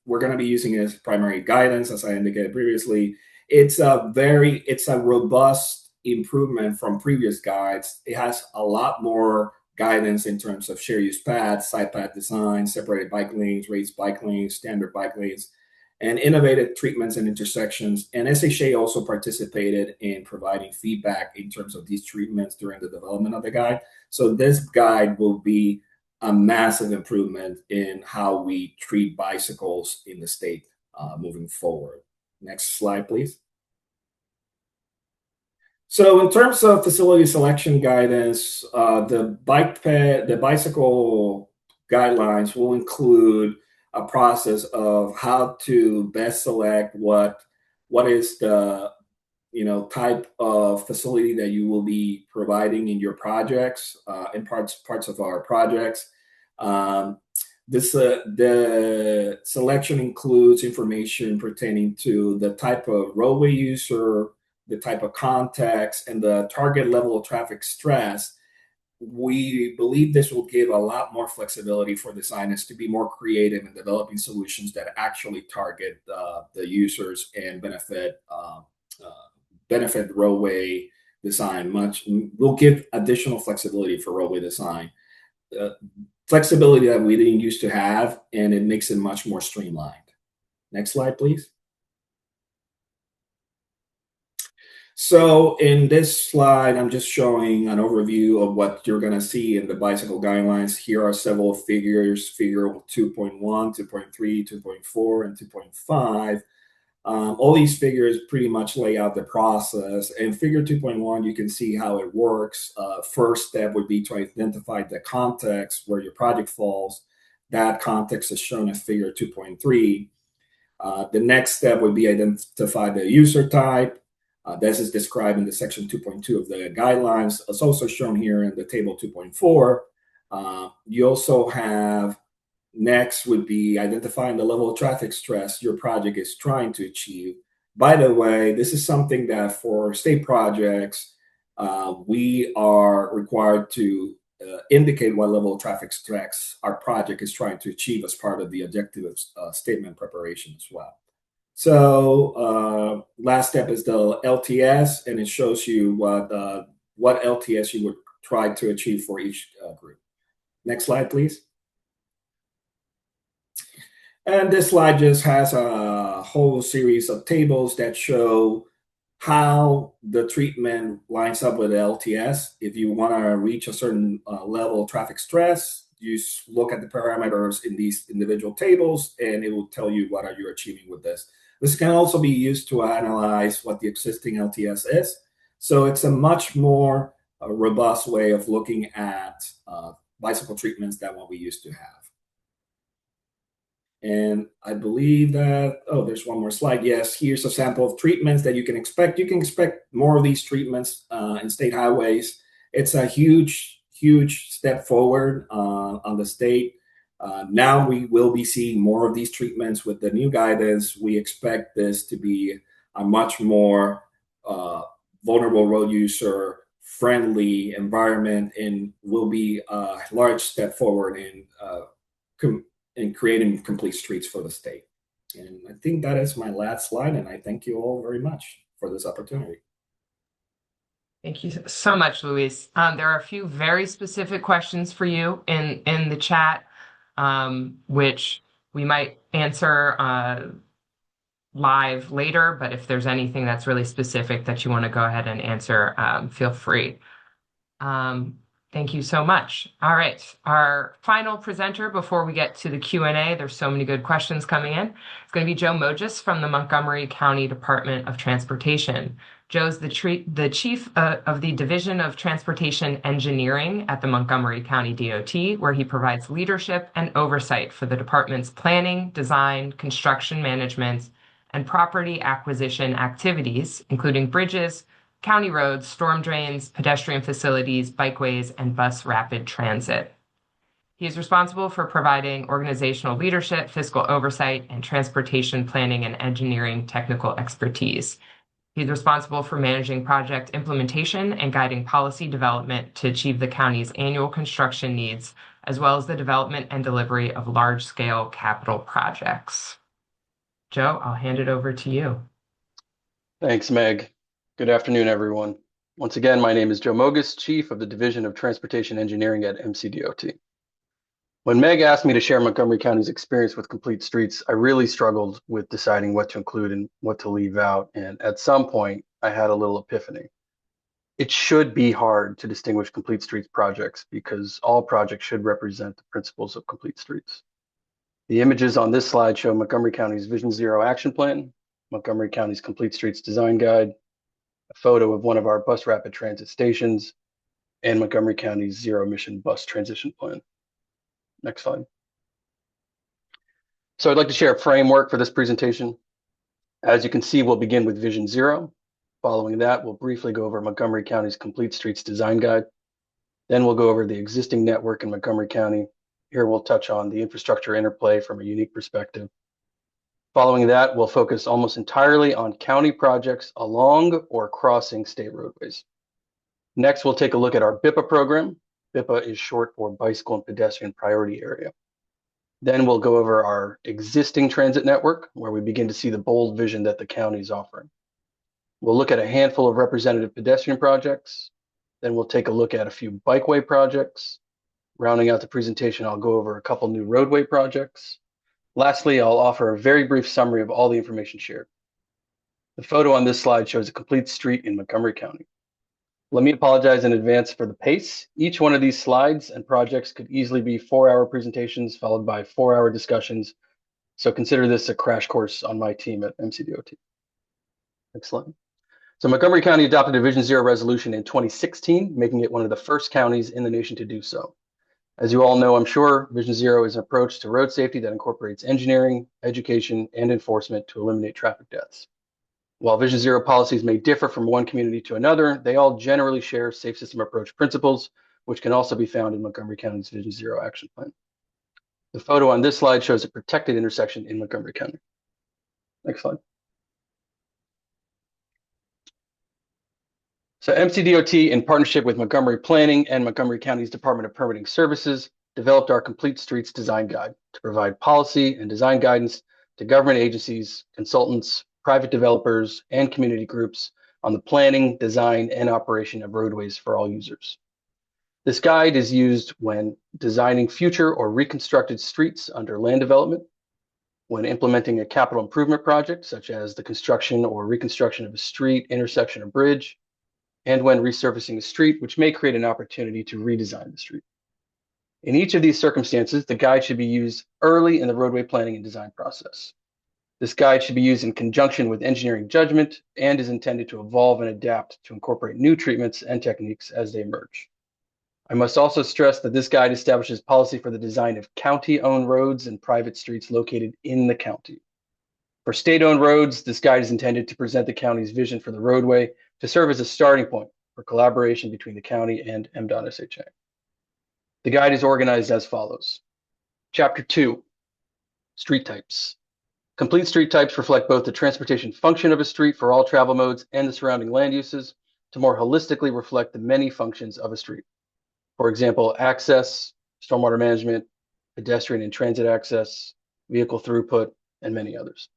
we're going to be using it as primary guidance, as I indicated previously. It's a robust improvement from previous guides. It has a lot more guidance in terms of shared use paths, side path design, separated bike lanes, raised bike lanes, standard bike lanes, and innovative treatments and intersections. And SHA also participated in providing feedback in terms of these treatments during the development of the guide. So this guide will be a massive improvement in how we treat bicycles in the state moving forward. Next slide, please. So in terms of facility selection guidance, the bicycle guidelines will include a process of how to best select what is the type of facility that you will be providing in your projects, in parts of our projects. The selection includes information pertaining to the type of roadway user, the type of context, and the target level of traffic stress. We believe this will give a lot more flexibility for designers to be more creative in developing solutions that actually target the users and benefit roadway design. Will give additional flexibility for roadway design. Flexibility that we didn't used to have, and it makes it much more streamlined. Next slide, please. So in this slide, I'm just showing an overview of what you're going to see in the bicycle guidelines. Here are several figures, figure 2.1, 2.3, 2.4, and 2.5. All these figures pretty much lay out the process. In figure 2.1, you can see how it works. First step would be to identify the context where your project falls. That context is shown as figure 2.3. The next step would be identify the user type. This is described in the section 2.2 of the guidelines. It's also shown here in the table 2.4. You also have next would be identifying the level of traffic stress your project is trying to achieve. By the way, this is something that for state projects, we are required to indicate what level of traffic stress our project is trying to achieve as part of the objective statement preparation as well. So last step is the LTS, and it shows you what LTS you would try to achieve for each group. Next slide, please. And this slide just has a whole series of tables that show how the treatment lines up with the LTS. If you want to reach a certain level of traffic stress, you look at the parameters in these individual tables, and it will tell you what are you achieving with this. This can also be used to analyze what the existing LTS is. So it's a much more robust way of looking at bicycle treatments than what we used to have. And I believe that, oh, there's one more slide. Yes, here's a sample of treatments that you can expect. You can expect more of these treatments in state highways. It's a huge step forward on the state. Now we will be seeing more of these treatments with the new guidance. We expect this to be a much more vulnerable road user friendly environment, and will be a large step forward in creating complete streets for the state. And I think that is my last slide, and I thank you all very much for this opportunity. Thank you so much, Luis. There are a few very specific questions for you in the chat, which we might answer live later, but if there's anything that's really specific that you want to go ahead and answer, feel free. Thank you so much. All right, our final presenter before we get to the Q&A, there's so many good questions coming in. It's going to be Joe Moges from the Montgomery County Department of Transportation. Joe's the chief of the Division of Transportation Engineering at the Montgomery County DOT, where he provides leadership and oversight for the department's planning, design, construction management, and property acquisition activities, including bridges, county roads, storm drains, pedestrian facilities, bikeways, and bus rapid transit. He is responsible for providing organizational leadership, fiscal oversight, and transportation planning and engineering technical expertise. He's responsible for managing project implementation and guiding policy development to achieve the county's annual construction needs, as well as the development and delivery of large-scale capital projects. Joe, I'll hand it over to you. Thanks, Meg. Good afternoon, everyone. Once again, my name is Joe Moges, Chief of the Division of Transportation Engineering at MCDOT. When Meg asked me to share Montgomery County's experience with complete streets, I really struggled with deciding what to include and what to leave out. And at some point, I had a little epiphany. It should be hard to distinguish complete streets projects because all projects should represent the principles of complete streets. The images on this slide show Montgomery County's Vision Zero Action Plan, Montgomery County's Complete Streets Design Guide, a photo of one of our bus rapid transit stations, and Montgomery County's Zero Emission Bus Transition Plan. Next slide. So I'd like to share a framework for this presentation. As you can see, we'll begin with Vision Zero. Following that, we'll briefly go over Montgomery County's Complete Streets Design Guide. Then we'll go over the existing network in Montgomery County. Here we'll touch on the infrastructure interplay from a unique perspective. Following that, we'll focus almost entirely on county projects along or crossing state roadways. Next, we'll take a look at our BIPA program. BIPA is short for Bicycle and Pedestrian Priority Area. Then we'll go over our existing transit network, where we begin to see the bold vision that the county is offering. We'll look at a handful of representative pedestrian projects. Then we'll take a look at a few bikeway projects. Rounding out the presentation, I'll go over a couple new roadway projects. Lastly, I'll offer a very brief summary of all the information shared. The photo on this slide shows a complete street in Montgomery County. Let me apologize in advance for the pace. Each one of these slides and projects could easily be 4-hour presentations followed by 4-hour discussions. So consider this a crash course on my team at MCDOT. Next slide. So Montgomery County adopted a Vision Zero resolution in 2016, making it one of the first counties in the nation to do so. As you all know, I'm sure, Vision Zero is an approach to road safety that incorporates engineering, education, and enforcement to eliminate traffic deaths. While Vision Zero policies may differ from one community to another, they all generally share safe system approach principles, which can also be found in Montgomery County's Vision Zero action plan. The photo on this slide shows a protected intersection in Montgomery County. Next slide. So MCDOT, in partnership with Montgomery Planning and Montgomery County's Department of Permitting Services, developed our Complete Streets Design Guide to provide policy and design guidance to government agencies, consultants, private developers, and community groups on the planning, design, and operation of roadways for all users. This guide is used when designing future or reconstructed streets under land development, when implementing a capital improvement project, such as the construction or reconstruction of a street, intersection, or bridge, and when resurfacing a street, which may create an opportunity to redesign the street. In each of these circumstances, the guide should be used early in the roadway planning and design process. This guide should be used in conjunction with engineering judgment and is intended to evolve and adapt to incorporate new treatments and techniques as they emerge. I must also stress that this guide establishes policy for the design of county-owned roads and private streets located in the county. For state-owned roads, this guide is intended to present the county's vision for the roadway to serve as a starting point for collaboration between the county and MDOT SHA. The guide is organized as follows. Chapter 2, Street Types. Complete street types reflect both the transportation function of a street for all travel modes and the surrounding land uses to more holistically reflect the many functions of a street. For example, access, stormwater management, pedestrian and transit access, vehicle throughput, and many others.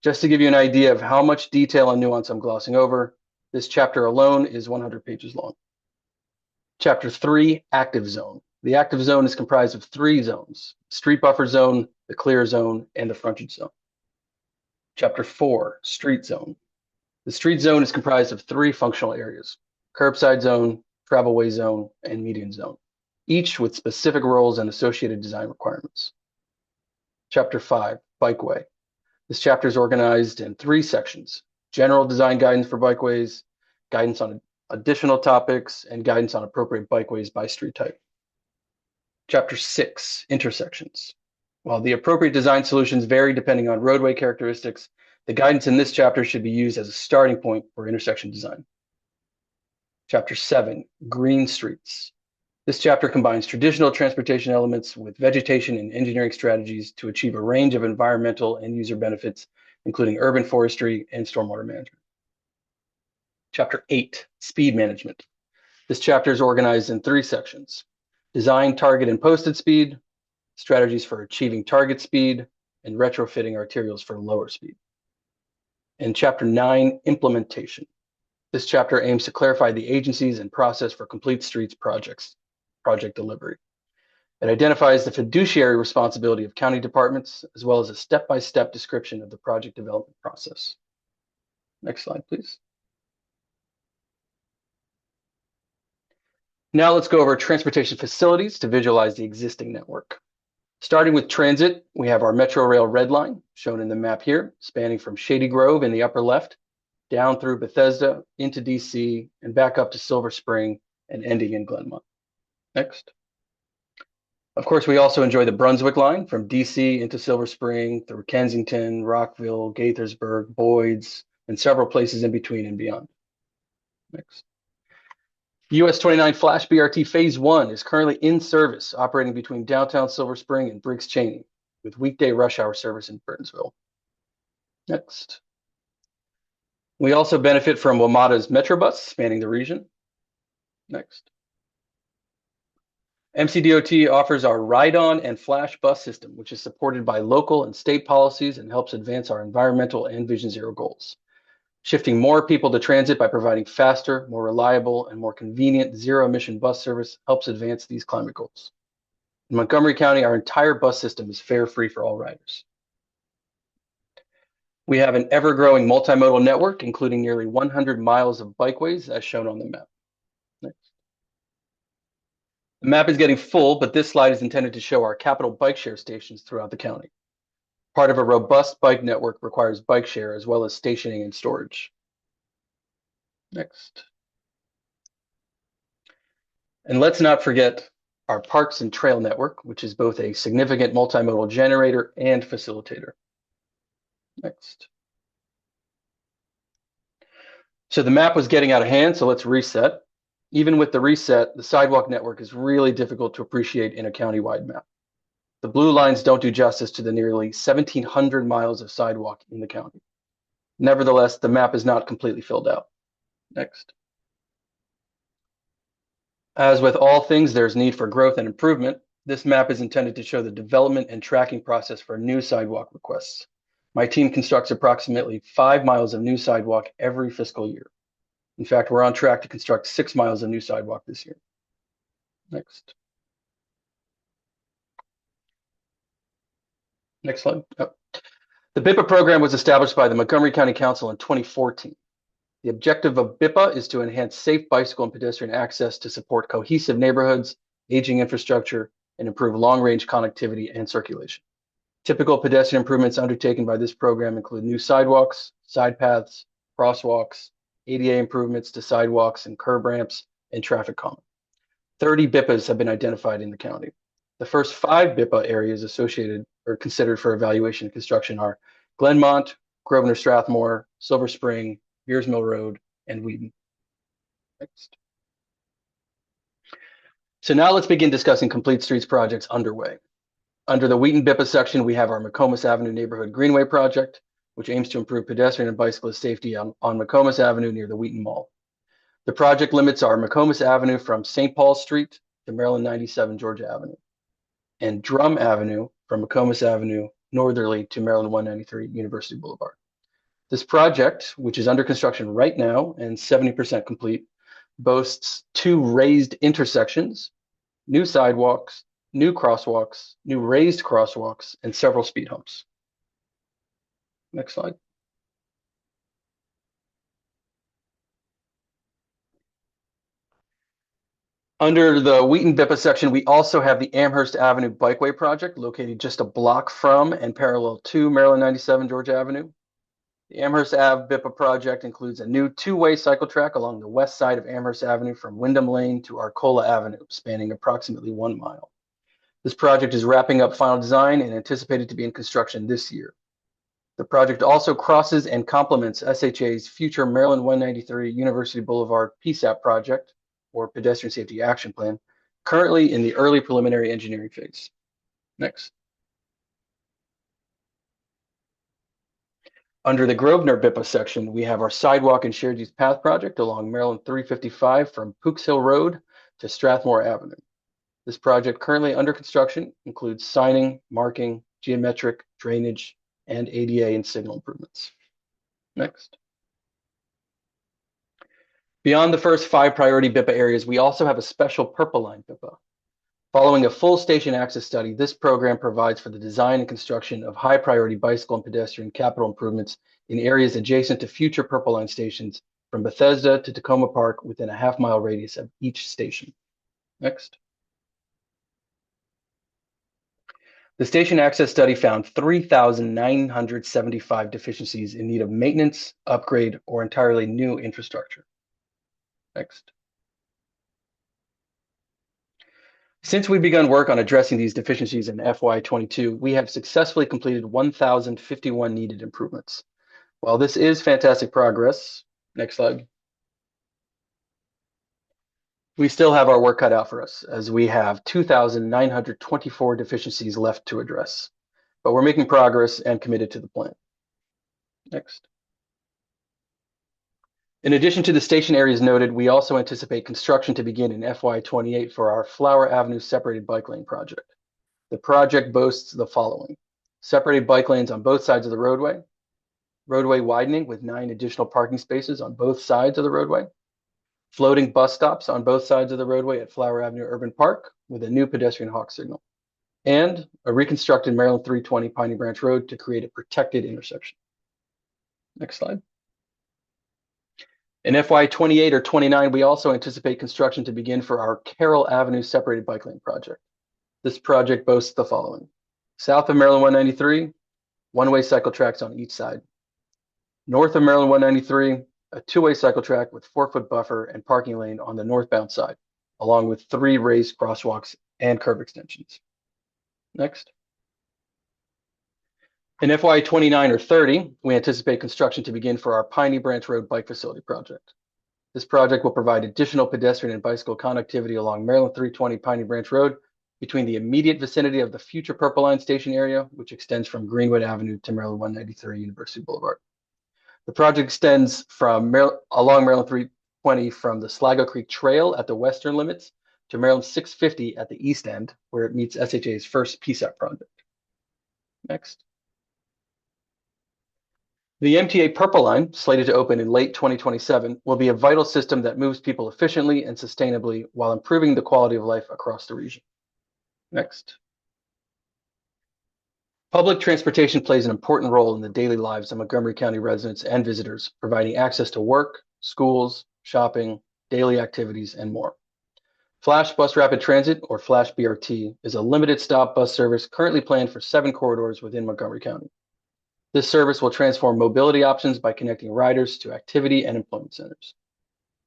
Just to give you an idea of how much detail and nuance I'm glossing over, this chapter alone is 100 pages long. Chapter 3, Active Zone. The active zone is comprised of 3 zones: street buffer zone, the clear zone, and the frontage zone. Chapter 4, Street Zone. The street zone is comprised of 3 functional areas: curbside zone, travelway zone, and median zone, each with specific roles and associated design requirements. Chapter 5, Bikeway. This chapter is organized in 3 sections: general design guidance for bikeways, guidance on additional topics, and guidance on appropriate bikeways by street type. Chapter 6, Intersections. While the appropriate design solutions vary depending on roadway characteristics, the guidance in this chapter should be used as a starting point for intersection design. Chapter 7, Green Streets. This chapter combines traditional transportation elements with vegetation and engineering strategies to achieve a range of environmental and user benefits, including urban forestry and stormwater management. Chapter 8, Speed Management. This chapter is organized in 3 sections: design, target, and posted speed, strategies for achieving target speed, and retrofitting arterials for lower speed. And Chapter 9, Implementation. This chapter aims to clarify the agencies and process for complete streets project delivery. It identifies the fiduciary responsibility of county departments, as well as a step-by-step description of the project development process. Next slide, please. Now let's go over transportation facilities to visualize the existing network. Starting with transit, we have our Metro Rail Red Line, shown in the map here, spanning from Shady Grove in the upper left, down through Bethesda, into DC, and back up to Silver Spring, and ending in Glenmont. Next. Of course, we also enjoy the Brunswick Line from DC into Silver Spring, through Kensington, Rockville, Gaithersburg, Boyd's, and several places in between and beyond. Next. US 29 Flash BRT Phase 1 is currently in service, operating between downtown Silver Spring and Briggs Cheney, with weekday rush hour service in Burtonsville. Next. We also benefit from WMATA's Metrobus spanning the region. Next. MCDOT offers our Ride-On and Flash bus system, which is supported by local and state policies and helps advance our environmental and Vision Zero goals. Shifting more people to transit by providing faster, more reliable, and more convenient zero-emission bus service helps advance these climate goals. In Montgomery County, our entire bus system is fare-free for all riders. We have an ever-growing multimodal network, including nearly 100 miles of bikeways, as shown on the map. Next. The map is getting full, but this slide is intended to show our capital bike share stations throughout the county. Part of a robust bike network requires bike share as well as stationing and storage. Next. And let's not forget our parks and trail network, which is both a significant multimodal generator and facilitator. Next. So the map was getting out of hand, so let's reset. Even with the reset, the sidewalk network is really difficult to appreciate in a county-wide map. The blue lines don't do justice to the nearly 1,700 miles of sidewalk in the county. Nevertheless, the map is not completely filled out. Next. As with all things, there's need for growth and improvement. This map is intended to show the development and tracking process for new sidewalk requests. My team constructs approximately 5 miles of new sidewalk every fiscal year. In fact, we're on track to construct 6 miles of new sidewalk this year. Next. Next slide. Oh. The BIPA program was established by the Montgomery County Council in 2014. The objective of BIPA is to enhance safe bicycle and pedestrian access to support cohesive neighborhoods, aging infrastructure, and improve long-range connectivity and circulation. Typical pedestrian improvements undertaken by this program include new sidewalks, side paths, crosswalks, ADA improvements to sidewalks and curb ramps, and traffic calming. 30 BIPAs have been identified in the county. The first 5 BIPA areas associated or considered for evaluation and construction are Glenmont, Grosvenor Strathmore, Silver Spring, Beers Mill Road, and Wheaton. Next. So now let's begin discussing complete streets projects underway. Under the Wheaton BIPA section, we have our McComas Avenue Neighborhood Greenway project, which aims to improve pedestrian and bicyclist safety on McComas Avenue near the Wheaton Mall. The project limits our McComas Avenue from St. Paul Street to Maryland 97 Georgia Avenue, and Drum Avenue from McComas Avenue northerly to Maryland 193 University Boulevard. This project, which is under construction right now and 70% complete, boasts 2 raised intersections, new sidewalks, new crosswalks, new raised crosswalks, and several speed humps. Next slide. Under the Wheaton BIPA section, we also have the Amherst Avenue Bikeway project located just a block from and parallel to Maryland 97 Georgia Avenue. The Amherst Ave BIPA project includes a new 2-way cycle track along the west side of Amherst Avenue from Wyndham Lane to Arcola Avenue, spanning approximately 1 mile. This project is wrapping up final design and anticipated to be in construction this year. The project also crosses and complements SHA's future Maryland 193 University Boulevard PSAP project, or Pedestrian Safety Action Plan, currently in the early preliminary engineering phase. Next. Under the Grosvenor BIPA section, we have our sidewalk and shared use path project along Maryland 355 from Pooks Hill Road to Strathmore Avenue. This project currently under construction includes signing, marking, geometric, drainage, and ADA and signal improvements. Next. Beyond the first 5 priority BIPA areas, we also have a special Purple Line BIPA. Following a full station access study, this program provides for the design and construction of high priority bicycle and pedestrian capital improvements in areas adjacent to future Purple Line stations from Bethesda to Tacoma Park within a half-mile radius of each station. Next. The station access study found 3,975 deficiencies in need of maintenance, upgrade, or entirely new infrastructure. Next. Since we begun work on addressing these deficiencies in FY22, we have successfully completed 1,051 needed improvements. While this is fantastic progress, next slide, we still have our work cut out for us, as we have 2,924 deficiencies left to address. But we're making progress and committed to the plan. Next. In addition to the station areas noted, we also anticipate construction to begin in FY28 for our Flower Avenue separated bike lane project. The project boasts the following: separated bike lanes on both sides of the roadway widening with 9 additional parking spaces on both sides of the roadway, floating bus stops on both sides of the roadway at Flower Avenue Urban Park with a new pedestrian hawk signal, and a reconstructed Maryland 320 Piney Branch Road to create a protected intersection. Next slide. In FY 28 or 29, we also anticipate construction to begin for our Carroll Avenue separated bike lane project. This project boasts the following: south of Maryland 193, one-way cycle tracks on each side. North of Maryland 193, a two-way cycle track with 4-foot buffer and parking lane on the northbound side, along with 3 raised crosswalks and curb extensions. Next. In FY 29 or 30, we anticipate construction to begin for our Piney Branch Road Bike Facility project. This project will provide additional pedestrian and bicycle connectivity along Maryland 320 Piney Branch Road between the immediate vicinity of the future Purple Line station area, which extends from Greenwood Avenue to Maryland 193 University Boulevard. The project extends from along Maryland 320 from the Sligo Creek Trail at the western limits to Maryland 650 at the east end, where it meets SHA's first PSAP project. Next. The MTA Purple Line, slated to open in late 2027, will be a vital system that moves people efficiently and sustainably while improving the quality of life across the region. Next. Public transportation plays an important role in the daily lives of Montgomery County residents and visitors, providing access to work, schools, shopping, daily activities, and more. Flash Bus Rapid Transit, or Flash BRT, is a limited stop bus service currently planned for 7 corridors within Montgomery County. This service will transform mobility options by connecting riders to activity and employment centers.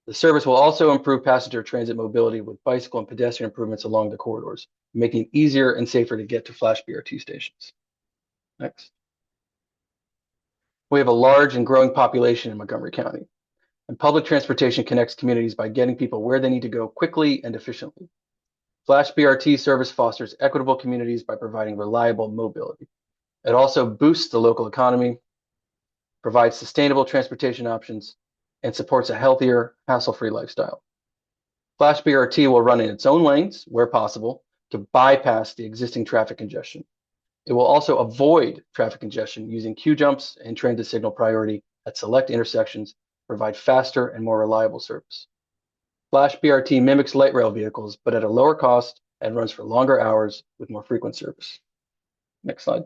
The service will also improve passenger transit mobility with bicycle and pedestrian improvements along the corridors, making it easier and safer to get to Flash BRT stations. Next. We have a large and growing population in Montgomery County, and public transportation connects communities by getting people where they need to go quickly and efficiently. Flash BRT service fosters equitable communities by providing reliable mobility. It also boosts the local economy, provides sustainable transportation options, and supports a healthier, hassle-free lifestyle. Flash BRT will run in its own lanes where possible to bypass the existing traffic congestion. It will also avoid traffic congestion using queue jumps and transit signal priority at select intersections, provide faster and more reliable service. Flash BRT mimics light rail vehicles, but at a lower cost and runs for longer hours with more frequent service. Next slide.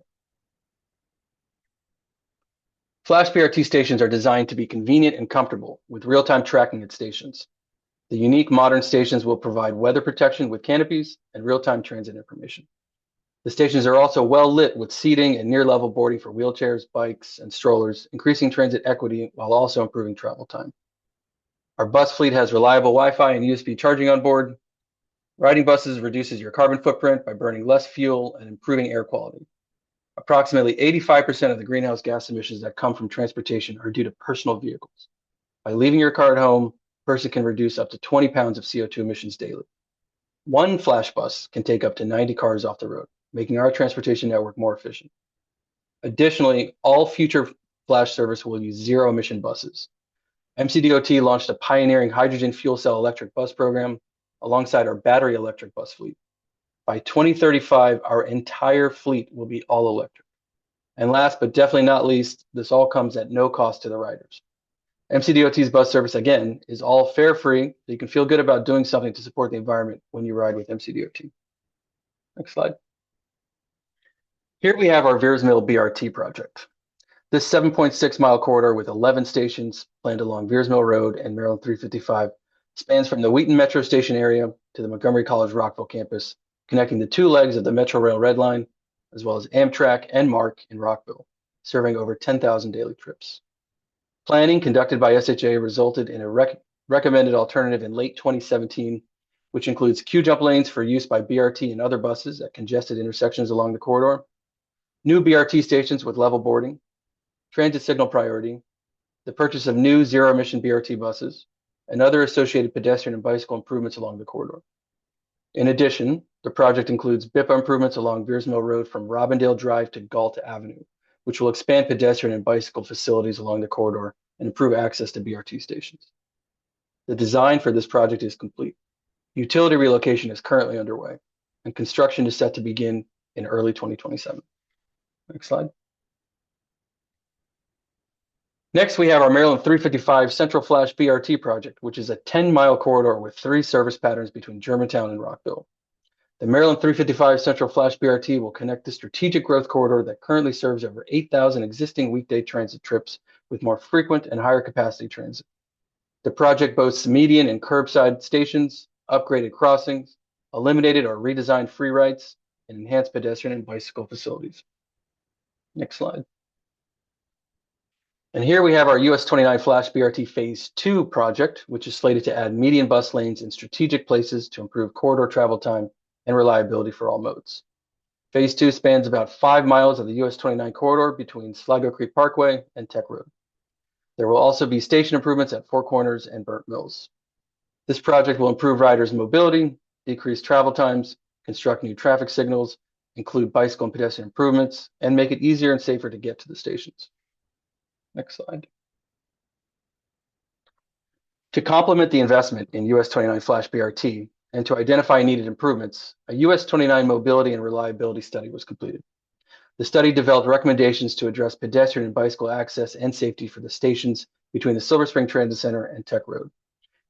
Flash BRT stations are designed to be convenient and comfortable with real-time tracking at stations. The unique modern stations will provide weather protection with canopies and real-time transit information. The stations are also well lit with seating and near-level boarding for wheelchairs, bikes, and strollers, increasing transit equity while also improving travel time. Our bus fleet has reliable Wi-Fi and USB charging on board. Riding buses reduces your carbon footprint by burning less fuel and improving air quality. Approximately 85% of the greenhouse gas emissions that come from transportation are due to personal vehicles. By leaving your car at home, a person can reduce up to 20 pounds of CO2 emissions daily. One Flash bus can take up to 90 cars off the road, making our transportation network more efficient. Additionally, all future Flash service will use zero-emission buses. MCDOT launched a pioneering hydrogen fuel cell electric bus program alongside our battery electric bus fleet. By 2035, our entire fleet will be all electric. And last but definitely not least, this all comes at no cost to the riders. MCDOT's bus service, again, is all fare free, so you can feel good about doing something to support the environment when you ride with MCDOT. Next slide. Here we have our Veers Mill BRT project. This 7.6-mile corridor with 11 stations planned along Veers Mill Road and Maryland 355 spans from the Wheaton Metro Station area to the Montgomery College Rockville campus, connecting the 2 legs of the Metro Rail Red Line, as well as Amtrak and MARC in Rockville, serving over 10,000 daily trips. Planning conducted by SHA resulted in a recommended alternative in late 2017, which includes queue jump lanes for use by BRT and other buses at congested intersections along the corridor, new BRT stations with level boarding, transit signal priority, the purchase of new zero-emission BRT buses, and other associated pedestrian and bicycle improvements along the corridor. In addition, the project includes BIPA improvements along Veers Mill Road from Robindale Drive to Galt Avenue, which will expand pedestrian and bicycle facilities along the corridor and improve access to BRT stations. The design for this project is complete. Utility relocation is currently underway, and construction is set to begin in early 2027. Next slide. Next, we have our Maryland 355 Central Flash BRT project, which is a 10-mile corridor with 3 service patterns between Germantown and Rockville. The Maryland 355 Central Flash BRT will connect the strategic growth corridor that currently serves over 8,000 existing weekday transit trips with more frequent and higher capacity transit. The project boasts median and curbside stations, upgraded crossings, eliminated or redesigned free rights, and enhanced pedestrian and bicycle facilities. Next slide. And here we have our US 29 Flash BRT Phase 2 project, which is slated to add median bus lanes in strategic places to improve corridor travel time and reliability for all modes. Phase 2 spans about 5 miles of the US 29 corridor between Sligo Creek Parkway and Tech Road. There will also be station improvements at Four Corners and Burnt Mills. This project will improve riders' mobility, decrease travel times, construct new traffic signals, include bicycle and pedestrian improvements, and make it easier and safer to get to the stations. Next slide. To complement the investment in US 29 Flash BRT and to identify needed improvements, a US 29 mobility and reliability study was completed. The study developed recommendations to address pedestrian and bicycle access and safety for the stations between the Silver Spring Transit Center and Tech Road.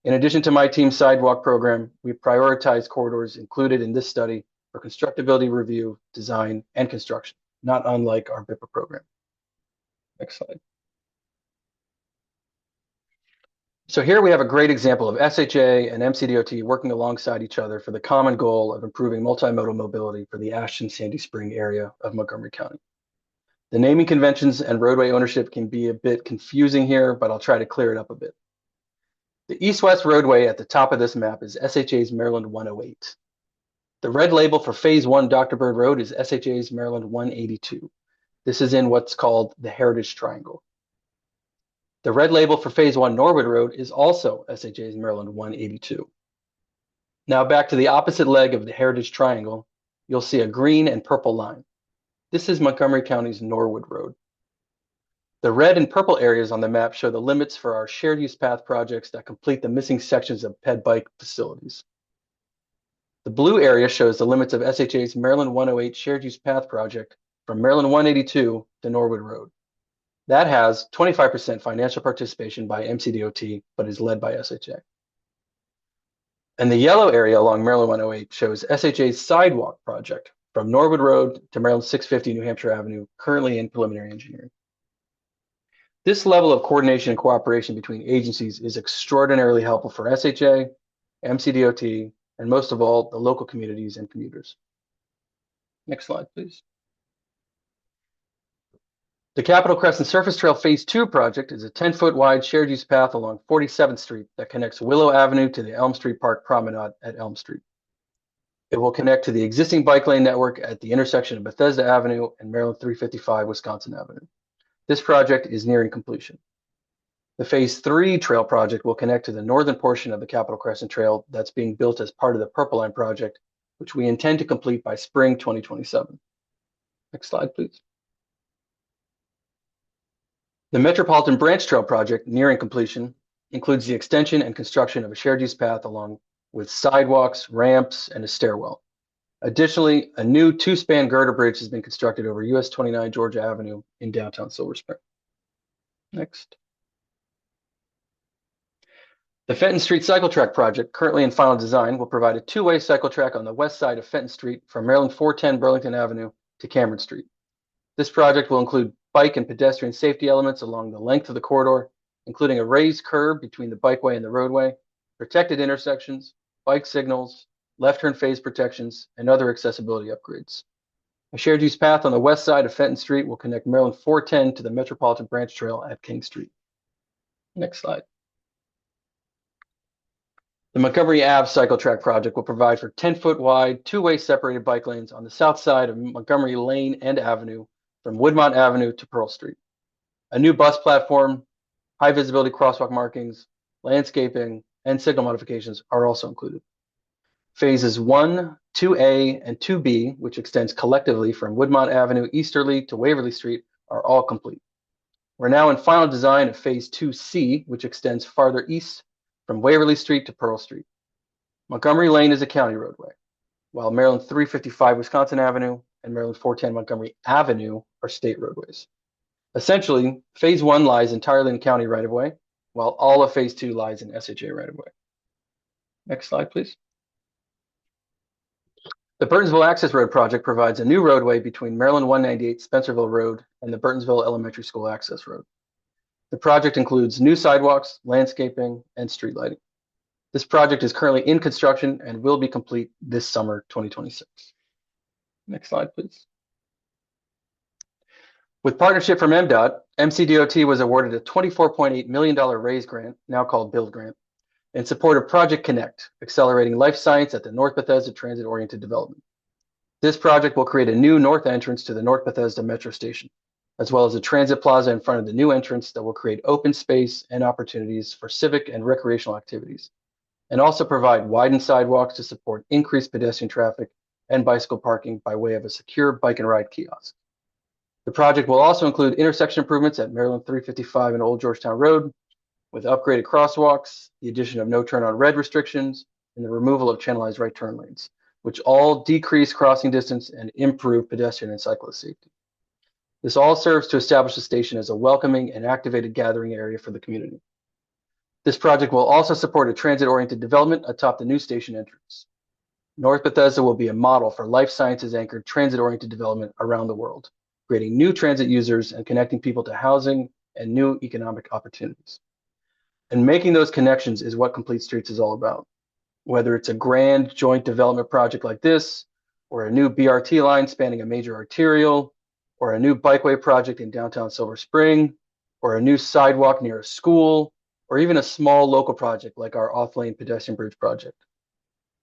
In addition to my team's sidewalk program, we prioritized corridors included in this study for constructability review, design, and construction, not unlike our BIPA program. Next slide. So here we have a great example of SHA and MCDOT working alongside each other for the common goal of improving multimodal mobility for the Ashton-Sandy Spring area of Montgomery County. The naming conventions and roadway ownership can be a bit confusing here, but I'll try to clear it up a bit. The east-west roadway at the top of this map is SHA's Maryland 108. The red label for Phase 1 Dr. Bird Road is SHA's Maryland 182. This is in what's called the Heritage Triangle. The red label for Phase 1 Norwood Road is also SHA's Maryland 182. Now back to the opposite leg of the Heritage Triangle, you'll see a green and purple line. This is Montgomery County's Norwood Road. The red and purple areas on the map show the limits for our shared use path projects that complete the missing sections of ped bike facilities. The blue area shows the limits of SHA's Maryland 108 shared use path project from Maryland 182 to Norwood Road. That has 25% financial participation by MCDOT, but is led by SHA. And the yellow area along Maryland 108 shows SHA's sidewalk project from Norwood Road to Maryland 650 New Hampshire Avenue, currently in preliminary engineering. This level of coordination and cooperation between agencies is extraordinarily helpful for SHA, MCDOT, and most of all, the local communities and commuters. Next slide, please. The Capitol Crescent Surface Trail Phase 2 project is a 10-foot wide shared use path along 47th Street that connects Willow Avenue to the Elm Street Park Promenade at Elm Street. It will connect to the existing bike lane network at the intersection of Bethesda Avenue and Maryland 355 Wisconsin Avenue. This project is nearing completion. The Phase 3 trail project will connect to the northern portion of the Capitol Crescent Trail that's being built as part of the Purple Line project, which we intend to complete by spring 2027. Next slide, please. The Metropolitan Branch Trail project, nearing completion, includes the extension and construction of a shared use path along with sidewalks, ramps, and a stairwell. Additionally, a new 2-span girder bridge has been constructed over US 29 Georgia Avenue in downtown Silver Spring. Next. The Fenton Street Cycle Track project, currently in final design, will provide a 2-way cycle track on the west side of Fenton Street from Maryland 410 Burlington Avenue to Cameron Street. This project will include bike and pedestrian safety elements along the length of the corridor, including a raised curb between the bikeway and the roadway, protected intersections, bike signals, left turn phase protections, and other accessibility upgrades. A shared use path on the west side of Fenton Street will connect Maryland 410 to the Metropolitan Branch Trail at King Street. Next slide. The Montgomery Ave Cycle Track project will provide for 10-foot wide, 2-way separated bike lanes on the south side of Montgomery Lane and Avenue from Woodmont Avenue to Pearl Street. A new bus platform, high visibility crosswalk markings, landscaping, and signal modifications are also included. Phases 1, 2A, and 2B, which extends collectively from Woodmont Avenue easterly to Waverly Street, are all complete. We're now in final design of Phase 2C, which extends farther east from Waverly Street to Pearl Street. Montgomery Lane is a county roadway, while Maryland 355 Wisconsin Avenue and Maryland 410 Montgomery Avenue are state roadways. Essentially, Phase 1 lies entirely in county right-of-way, while all of Phase 2 lies in SHA right-of-way. Next slide, please. The Burtonsville Access Road project provides a new roadway between Maryland 198 Spencerville Road and the Burtonsville Elementary School Access Road. The project includes new sidewalks, landscaping, and street lighting. This project is currently in construction and will be complete this summer 2026. Next slide, please. With partnership from MDOT, MCDOT was awarded a $24.8 million RAISE grant, now called Build Grant, in support of Project Connect, accelerating life science at the North Bethesda Transit-Oriented Development. This project will create a new north entrance to the North Bethesda Metro Station, as well as a transit plaza in front of the new entrance that will create open space and opportunities for civic and recreational activities, and also provide widened sidewalks to support increased pedestrian traffic and bicycle parking by way of a secure bike and ride kiosk. The project will also include intersection improvements at Maryland 355 and Old Georgetown Road, with upgraded crosswalks, the addition of no turn on red restrictions, and the removal of channelized right turn lanes, which all decrease crossing distance and improve pedestrian and cyclist safety. This all serves to establish the station as a welcoming and activated gathering area for the community. This project will also support a transit-oriented development atop the new station entrance. North Bethesda will be a model for life sciences anchored transit-oriented development around the world, creating new transit users and connecting people to housing and new economic opportunities. And making those connections is what Complete Streets is all about. Whether it's a grand joint development project like this, or a new BRT line spanning a major arterial, or a new bikeway project in downtown Silver Spring, or a new sidewalk near a school, or even a small local project like our off-lane pedestrian bridge project.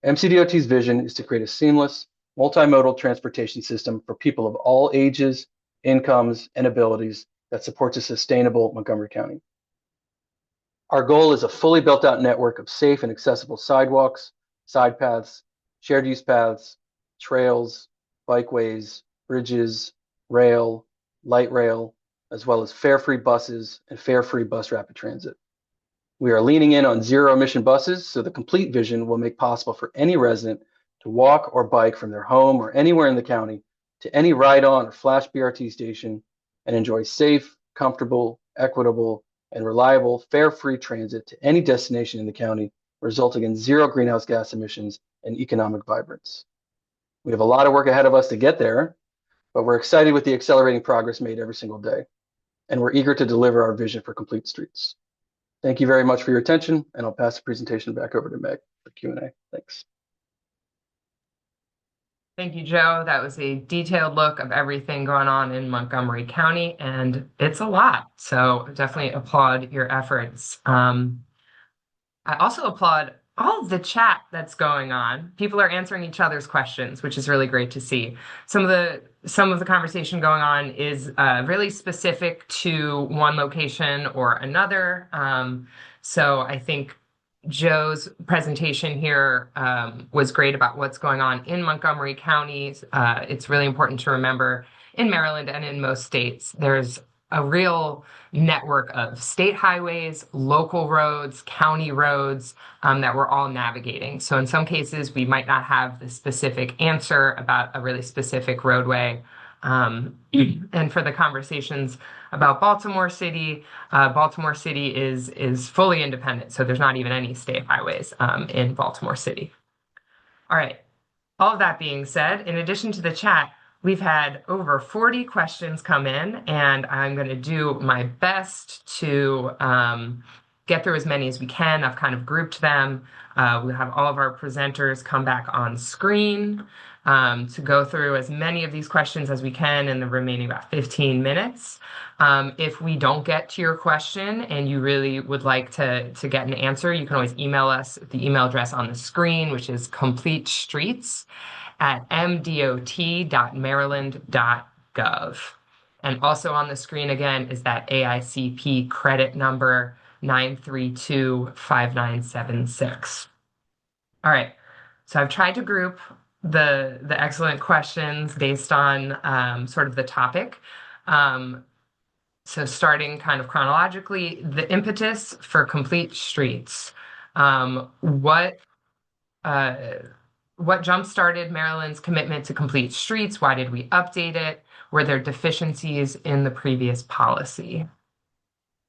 MCDOT's vision is to create a seamless, multimodal transportation system for people of all ages, incomes, and abilities that supports a sustainable Montgomery County. Our goal is a fully built out network of safe and accessible sidewalks, side paths, shared use paths, trails, bikeways, bridges, rail, light rail, as well as fare-free buses and fare-free bus rapid transit. We are leaning in on zero-emission buses, so the complete vision will make possible for any resident to walk or bike from their home or anywhere in the county to any ride-on or flash BRT station and enjoy safe, comfortable, equitable, and reliable fare-free transit to any destination in the county, resulting in zero greenhouse gas emissions and economic vibrance. We have a lot of work ahead of us to get there, but we're excited with the accelerating progress made every single day, and we're eager to deliver our vision for Complete Streets. Thank you very much for your attention, and I'll pass the presentation back over to Meg for Q&A. Thanks. Thank you, Joe. That was a detailed look of everything going on in Montgomery County, and it's a lot. So definitely applaud your efforts. I also applaud all of the chat that's going on. People are answering each other's questions, which is really great to see. Some of the conversation going on is really specific to one location or another. So I think Joe's presentation here was great about what's going on in Montgomery County. It's really important to remember in Maryland and in most states, there's a real network of state highways, local roads, county roads that we're all navigating. So in some cases, we might not have the specific answer about a really specific roadway. And for the conversations about Baltimore City is fully independent. So there's not even any state highways in Baltimore City. All right. All of that being said, in addition to the chat, we've had over 40 questions come in, and I'm going to do my best to get through as many as we can. I've kind of grouped them. We'll have all of our presenters come back on screen to go through as many of these questions as we can in the remaining about 15 minutes. If we don't get to your question and you really would like to get an answer, you can always email us at the email address on the screen, which is completestreets@mdot.maryland.gov. And also on the screen again is that AICP credit number 9325976. All right, so I've tried to group the excellent questions based on sort of the topic. So starting kind of chronologically, the impetus for Complete Streets. What jump-started Maryland's commitment to complete streets? Why did we update it? Were there deficiencies in the previous policy?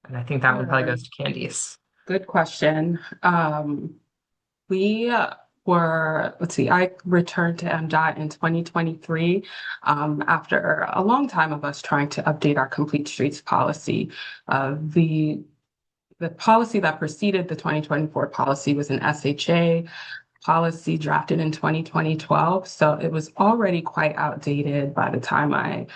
And I think that one probably goes to Candice. Good question. We let's see, I returned to MDOT in 2023 after a long time of us trying to update our complete streets policy. The policy that preceded the 2024 policy was an SHA policy drafted in 2012. So it was already quite outdated by the time I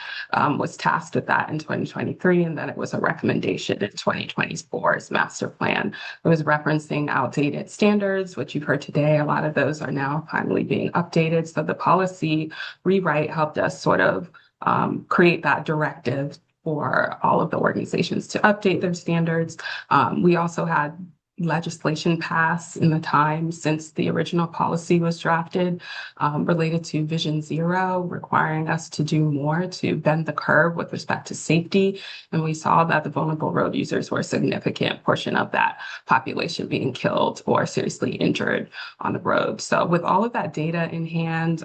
was tasked with that in 2023. And then it was a recommendation in 2024's master plan. It was referencing outdated standards, which you've heard today. A lot of those are now finally being updated. So the policy rewrite helped us sort of create that directive for all of the organizations to update their standards. We also had legislation passed in the time since the original policy was drafted related to Vision Zero, requiring us to do more to bend the curve with respect to safety. And we saw that the vulnerable road users were a significant portion of that population being killed or seriously injured on the road. So with all of that data in hand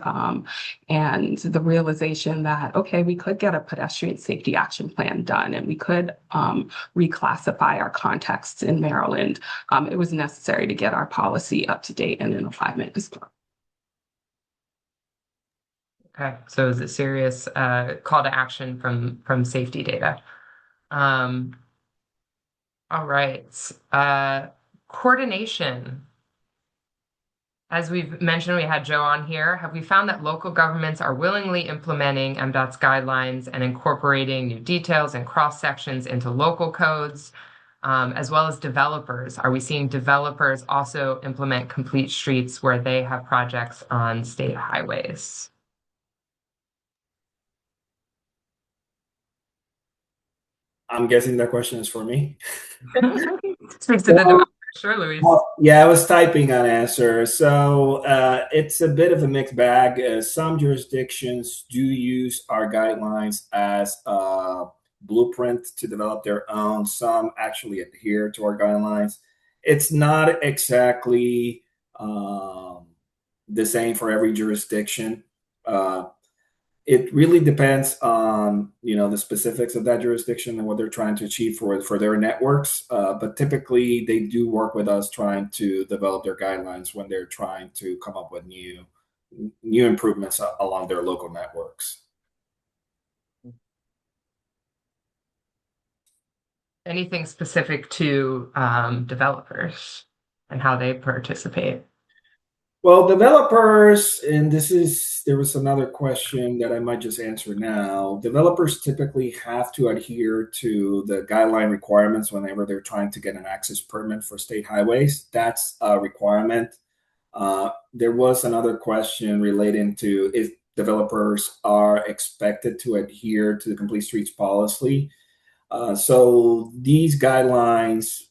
and the realization that, okay, we could get a pedestrian safety action plan done and we could reclassify our contexts in Maryland, it was necessary to get our policy up to date and in alignment as well. Okay, so it's a serious call to action from safety data. All right, coordination. As we've mentioned, we had Joe on here. Have we found that local governments are willingly implementing MDOT's guidelines and incorporating new details and cross sections into local codes? As well as developers. Are we seeing developers also implement complete streets where they have projects on state highways? I'm guessing that question is for me. Speaks to the developer. Sure, Luis. Yeah, I was typing an answer. So it's a bit of a mixed bag. Some jurisdictions do use our guidelines as blueprint to develop their own. Some actually adhere to our guidelines. It's not exactly the same for every jurisdiction. It really depends on the specifics of that jurisdiction and what they're trying to achieve for their networks. But typically, they do work with us trying to develop their guidelines when they're trying to come up with new improvements along their local networks. Anything specific to developers and how they participate? Well, developers, and there was another question that I might just answer now. Developers typically have to adhere to the guideline requirements whenever they're trying to get an access permit for state highways. That's a requirement. There was another question relating to if developers are expected to adhere to the Complete Streets policy. So these guidelines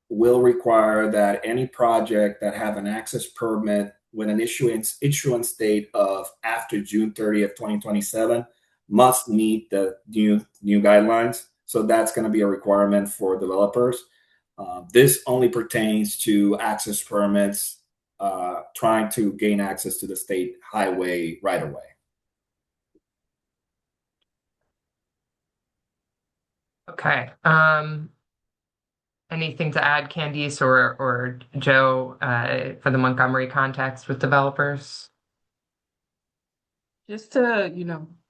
will require that any project that have an access permit with an issuance date of after June 30th, 2027 must meet the new guidelines. So that's going to be a requirement for developers. This only pertains to access permits trying to gain access to the state highway right away. Okay. Anything to add, Candice or Joe, for the Montgomery context with developers? Just to,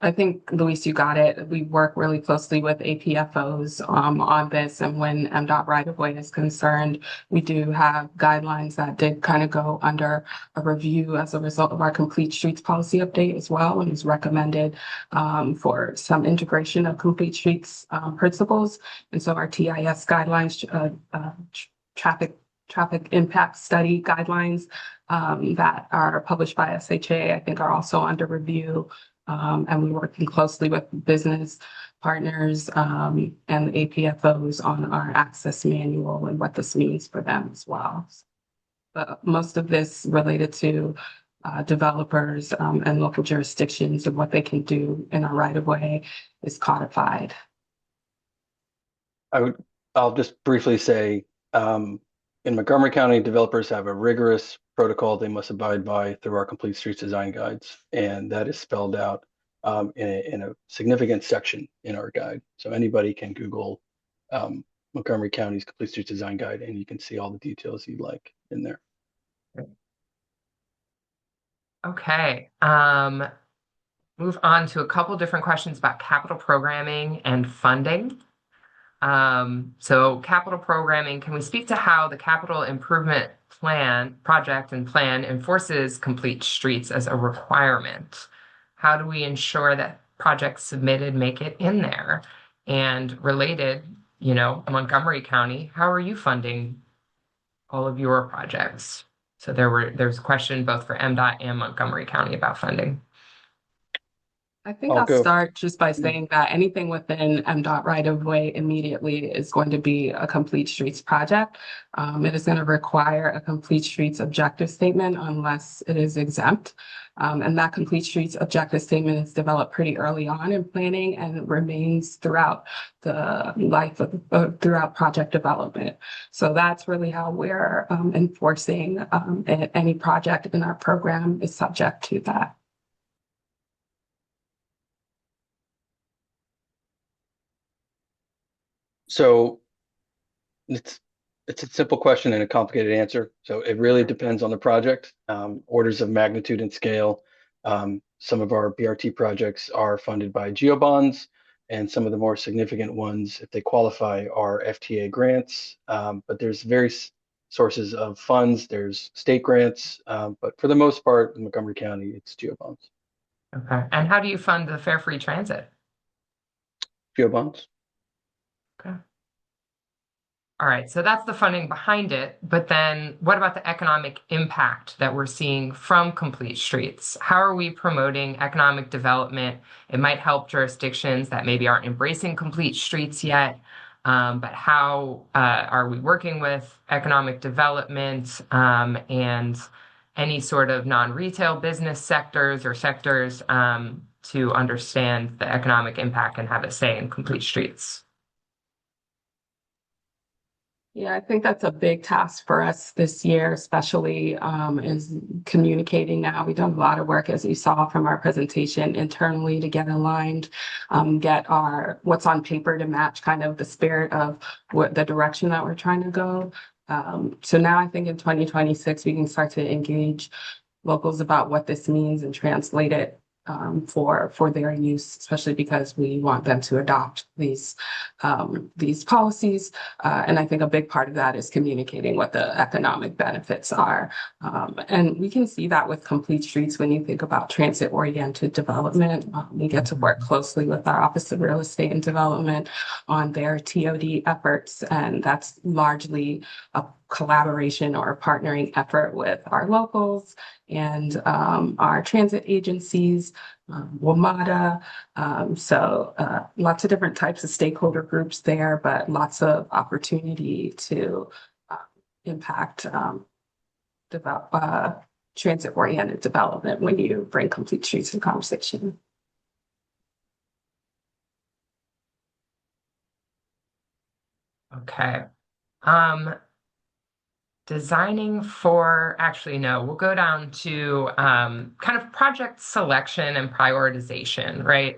I think, Luis, you got it. We work really closely with APFOs on this. And when MDOT right-of-way is concerned, we do have guidelines that did kind of go under a review as a result of our Complete Streets policy update as well. And it's recommended for some integration of Complete Streets principles. And so our TIS guidelines, traffic impact study guidelines that are published by SHA, I think are also under review. And we're working closely with business partners and the APFOs on our access manual and what this means for them as well. But most of this related to developers and local jurisdictions and what they can do in a right-of-way is codified. I'll just briefly say, in Montgomery County, developers have a rigorous protocol they must abide by through our Complete Streets design guides, and that is spelled out in a significant section in our guide. So anybody can Google Montgomery County's Complete Streets design guide, and you can see all the details you like in there. Okay. Move on to a couple different questions about capital programming and funding. So capital programming, can we speak to how the capital improvement project and plan enforces complete streets as a requirement? How do we ensure that projects submitted make it in there? And related, Montgomery County, how are you funding all of your projects? So there's a question both for MDOT and Montgomery County about funding. I think I'll I'll go. start just by saying that anything within MDOT right of way immediately is going to be a complete streets project. It is going to require a complete streets objective statement unless it is exempt. And that complete streets objective statement is developed pretty early on in planning and remains throughout the life of throughout project development. So that's really how we're enforcing any project in our program is subject to that. So it's a simple question and a complicated answer. So it really depends on the project, orders of magnitude and scale. Some of our BRT projects are funded by GeoBonds, and some of the more significant ones, if they qualify, are FTA grants. But there's various sources of funds. There's state grants, but for the most part, in Montgomery County, it's GeoBonds. Okay. And how do you fund the fare free transit? GeoBonds. Okay. All right, so that's the funding behind it, but then what about the economic impact that we're seeing from complete streets? How are we promoting economic development? It might help jurisdictions that maybe aren't embracing complete streets yet, but how are we working with economic development and any sort of non-retail business sectors or sectors to understand the economic impact and have it say in complete streets? Yeah, I think that's a big task for us this year, especially is communicating now. We've done a lot of work, as you saw from our presentation, internally to get aligned, get our what's on paper to match kind of the spirit of what the direction that we're trying to go. So now I think in 2026, we can start to engage locals about what this means and translate it for their use, especially because we want them to adopt these policies. And I think a big part of that is communicating what the economic benefits are. And we can see that with complete streets when you think about transit-oriented development. We get to work closely with our Office of Real Estate and Development on their TOD efforts, and that's largely a collaboration or a partnering effort with our locals and our transit agencies, WMATA. So lots of different types of stakeholder groups there, but lots of opportunity to impact transit-oriented development when you bring complete streets in conversation. Okay. Designing for, actually, no, we'll go down to kind of project selection and prioritization, right?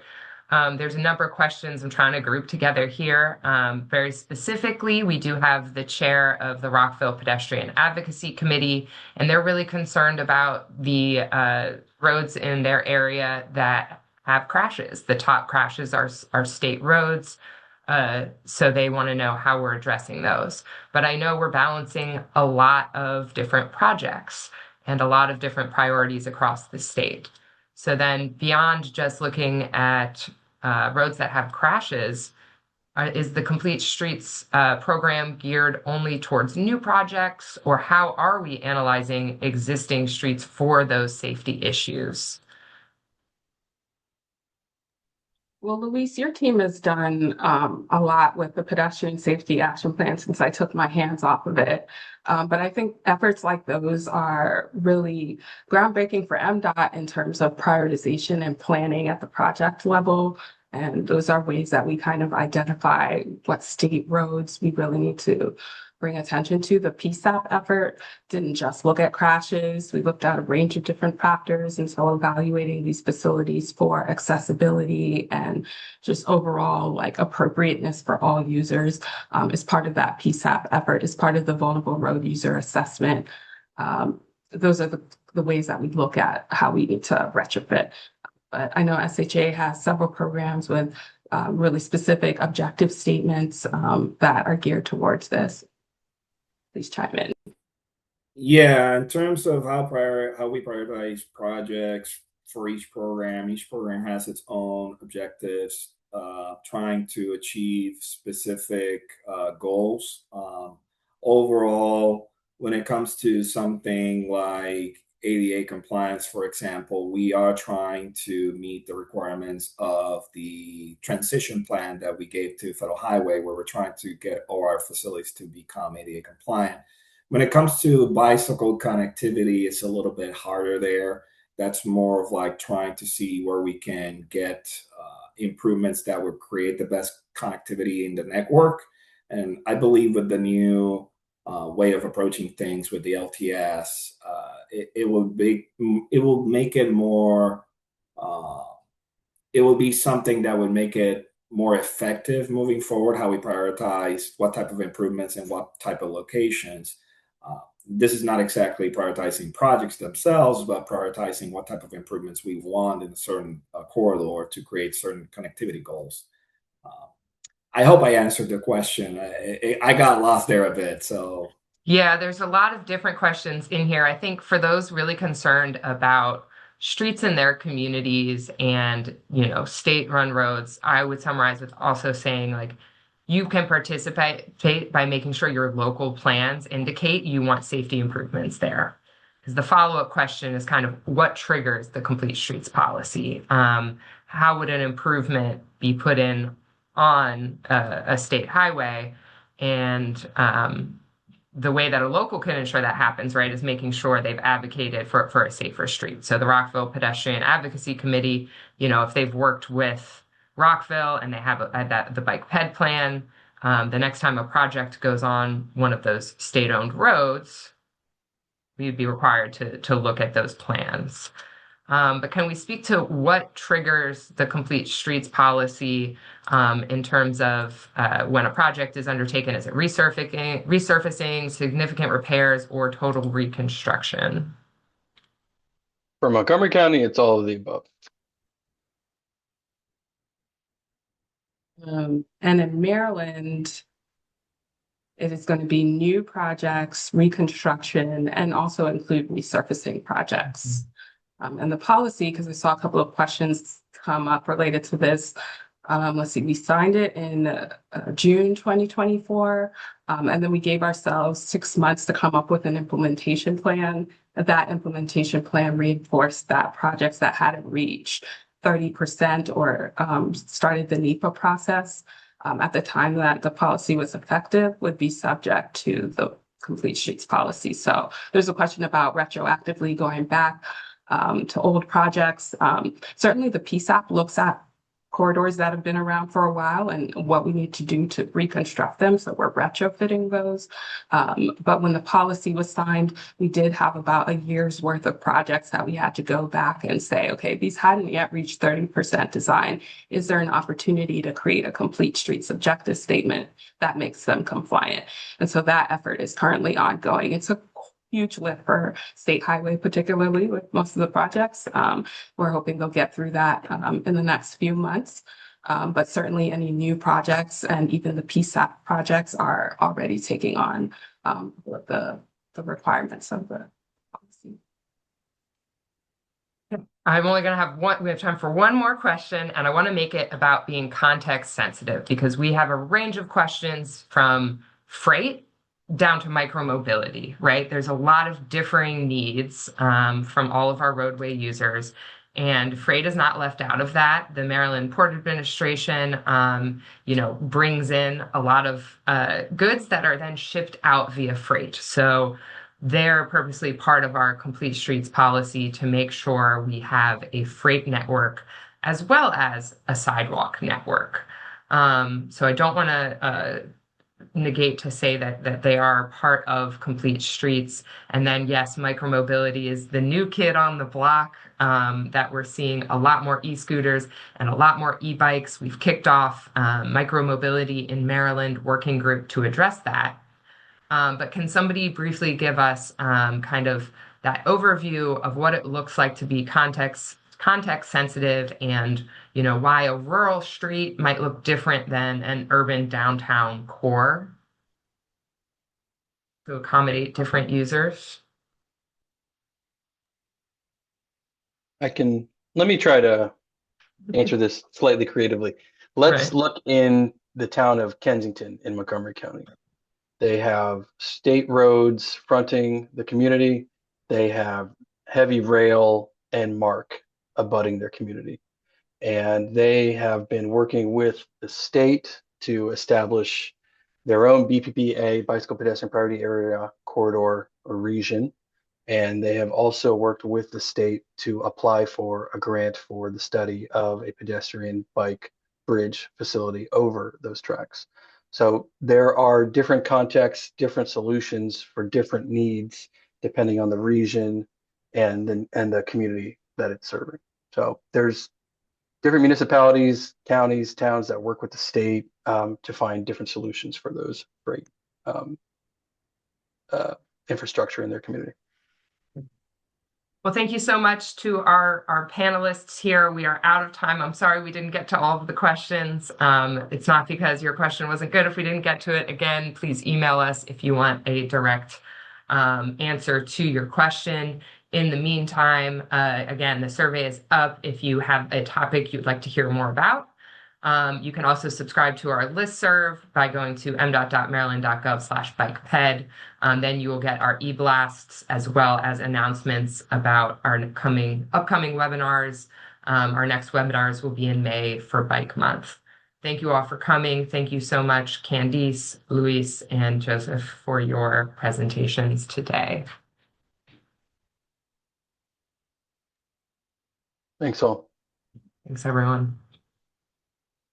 There's a number of questions I'm trying to group together here. Very specifically, we do have the chair of the Rockville Pedestrian Advocacy Committee, and they're really concerned about the roads in their area that have crashes. The top crashes are state roads. So they want to know how we're addressing those. But I know we're balancing a lot of different projects and a lot of different priorities across the state. So then beyond just looking at roads that have crashes, is the Complete Streets program geared only towards new projects, or how are we analyzing existing streets for those safety issues? Well, Luis, your team has done a lot with the pedestrian safety action plan since I took my hands off of it. But I think efforts like those are really groundbreaking for MDOT in terms of prioritization and planning at the project level. And those are ways that we kind of identify what state roads we really need to bring attention to. The PSAP effort didn't just look at crashes. We looked at a range of different factors. And so evaluating these facilities for accessibility and just overall like appropriateness for all users is part of that PSAP effort, is part of the vulnerable road user assessment. those are the ways that we look at how we need to retrofit. But I know SHA has several programs with really specific objective statements that are geared towards this. Please chime in. Yeah, in terms of how we prioritize projects for each program has its own objectives, trying to achieve specific goals. Overall, when it comes to something like ADA compliance, for example, we are trying to meet the requirements of the transition plan that we gave to Federal Highway, where we're trying to get all our facilities to become ADA compliant. When it comes to bicycle connectivity, it's a little bit harder there. That's more of like trying to see where we can get improvements that would create the best connectivity in the network. And I believe with the new way of approaching things with the LTS, it will make it more. It will be something that would make it more effective moving forward. How we prioritize what type of improvements and what type of locations. This is not exactly prioritizing projects themselves, but prioritizing what type of improvements we want in a certain corridor to create certain connectivity goals. I hope I answered the question. I got lost there a bit, so. Yeah, there's a lot of different questions in here. I think for those really concerned about streets in their communities and, state-run roads, I would summarize with also saying, like, you can participate by making sure your local plans indicate you want safety improvements there. Because the follow-up question is kind of what triggers the complete streets policy? How would an improvement be put in on a state highway? And the way that a local can ensure that happens, right, is making sure they've advocated for a safer street. So the Rockville Pedestrian Advocacy Committee, if they've worked with Rockville and they have the bike ped plan, the next time a project goes on one of those state-owned roads, we'd be required to look at those plans. But can we speak to what triggers the complete streets policy in terms of when a project is undertaken? Is it resurfacing, significant repairs, or total reconstruction? For Montgomery County, it's all of the above. And in Maryland, it is going to be new projects, reconstruction, and also include resurfacing projects. And the policy, because I saw a couple of questions come up related to this. Let's see, we signed it in June 2024, and then we gave ourselves 6 months to come up with an implementation plan. That implementation plan reinforced that projects that hadn't reached 30% or started the NEPA process at the time that the policy was effective would be subject to the complete streets policy. So there's a question about retroactively going back to old projects. Certainly the PSAP looks at corridors that have been around for a while and what we need to do to reconstruct them. So we're retrofitting those. But when the policy was signed, we did have about a year's worth of projects that we had to go back and say, okay, these hadn't yet reached 30% design. Is there an opportunity to create a complete streets objective statement that makes them compliant? And so that effort is currently ongoing. It's a huge lift for state highway, particularly with most of the projects. We're hoping they'll get through that in the next few months. But certainly any new projects and even the PSAP projects are already taking on the requirements of the policy. I'm only going to have we have time for one more question, and I want to make it about being context sensitive because we have a range of questions from freight down to micromobility, right? There's a lot of differing needs from all of our roadway users, and freight is not left out of that. The Maryland Port Administration, brings in a lot of goods that are then shipped out via freight. So they're purposely part of our complete streets policy to make sure we have a freight network as well as a sidewalk network. So I don't want to negate to say that they are part of complete streets. And then, yes, micromobility is the new kid on the block that we're seeing a lot more e-scooters and a lot more e-bikes. We've kicked off micromobility in Maryland working group to address that. But can somebody briefly give us kind of that overview of what it looks like to be context sensitive, and why a rural street might look different than an urban downtown core to accommodate different users? Let me try to answer this slightly creatively. Let's Right. look in the town of Kensington in Montgomery County. They have state roads fronting the community. They have heavy rail and MARC abutting their community. And they have been working with the state to establish their own BPPA, Bicycle Pedestrian Priority Area Corridor or region. And they have also worked with the state to apply for a grant for the study of a pedestrian bike bridge facility over those tracks. So there are different contexts, different solutions for different needs, depending on the region and the community that it's serving. So there's different municipalities, counties, towns that work with the state to find different solutions for those great infrastructure in their community. Well, thank you so much to our panelists here. We are out of time. I'm sorry we didn't get to all of the questions. It's not because your question wasn't good if we didn't get to it. Again, please email us if you want a direct answer to your question. In the meantime, again, the survey is up if you have a topic you'd like to hear more about. You can also subscribe to our listserv by going to mdot.maryland.gov/bikeped. Then you will get our e-blasts as well as announcements about our upcoming webinars. Our next webinars will be in May for Bike Month. Thank you all for coming. Thank you so much, Candice, Luis, and Joseph, for your presentations today. Thanks all. Thanks, everyone.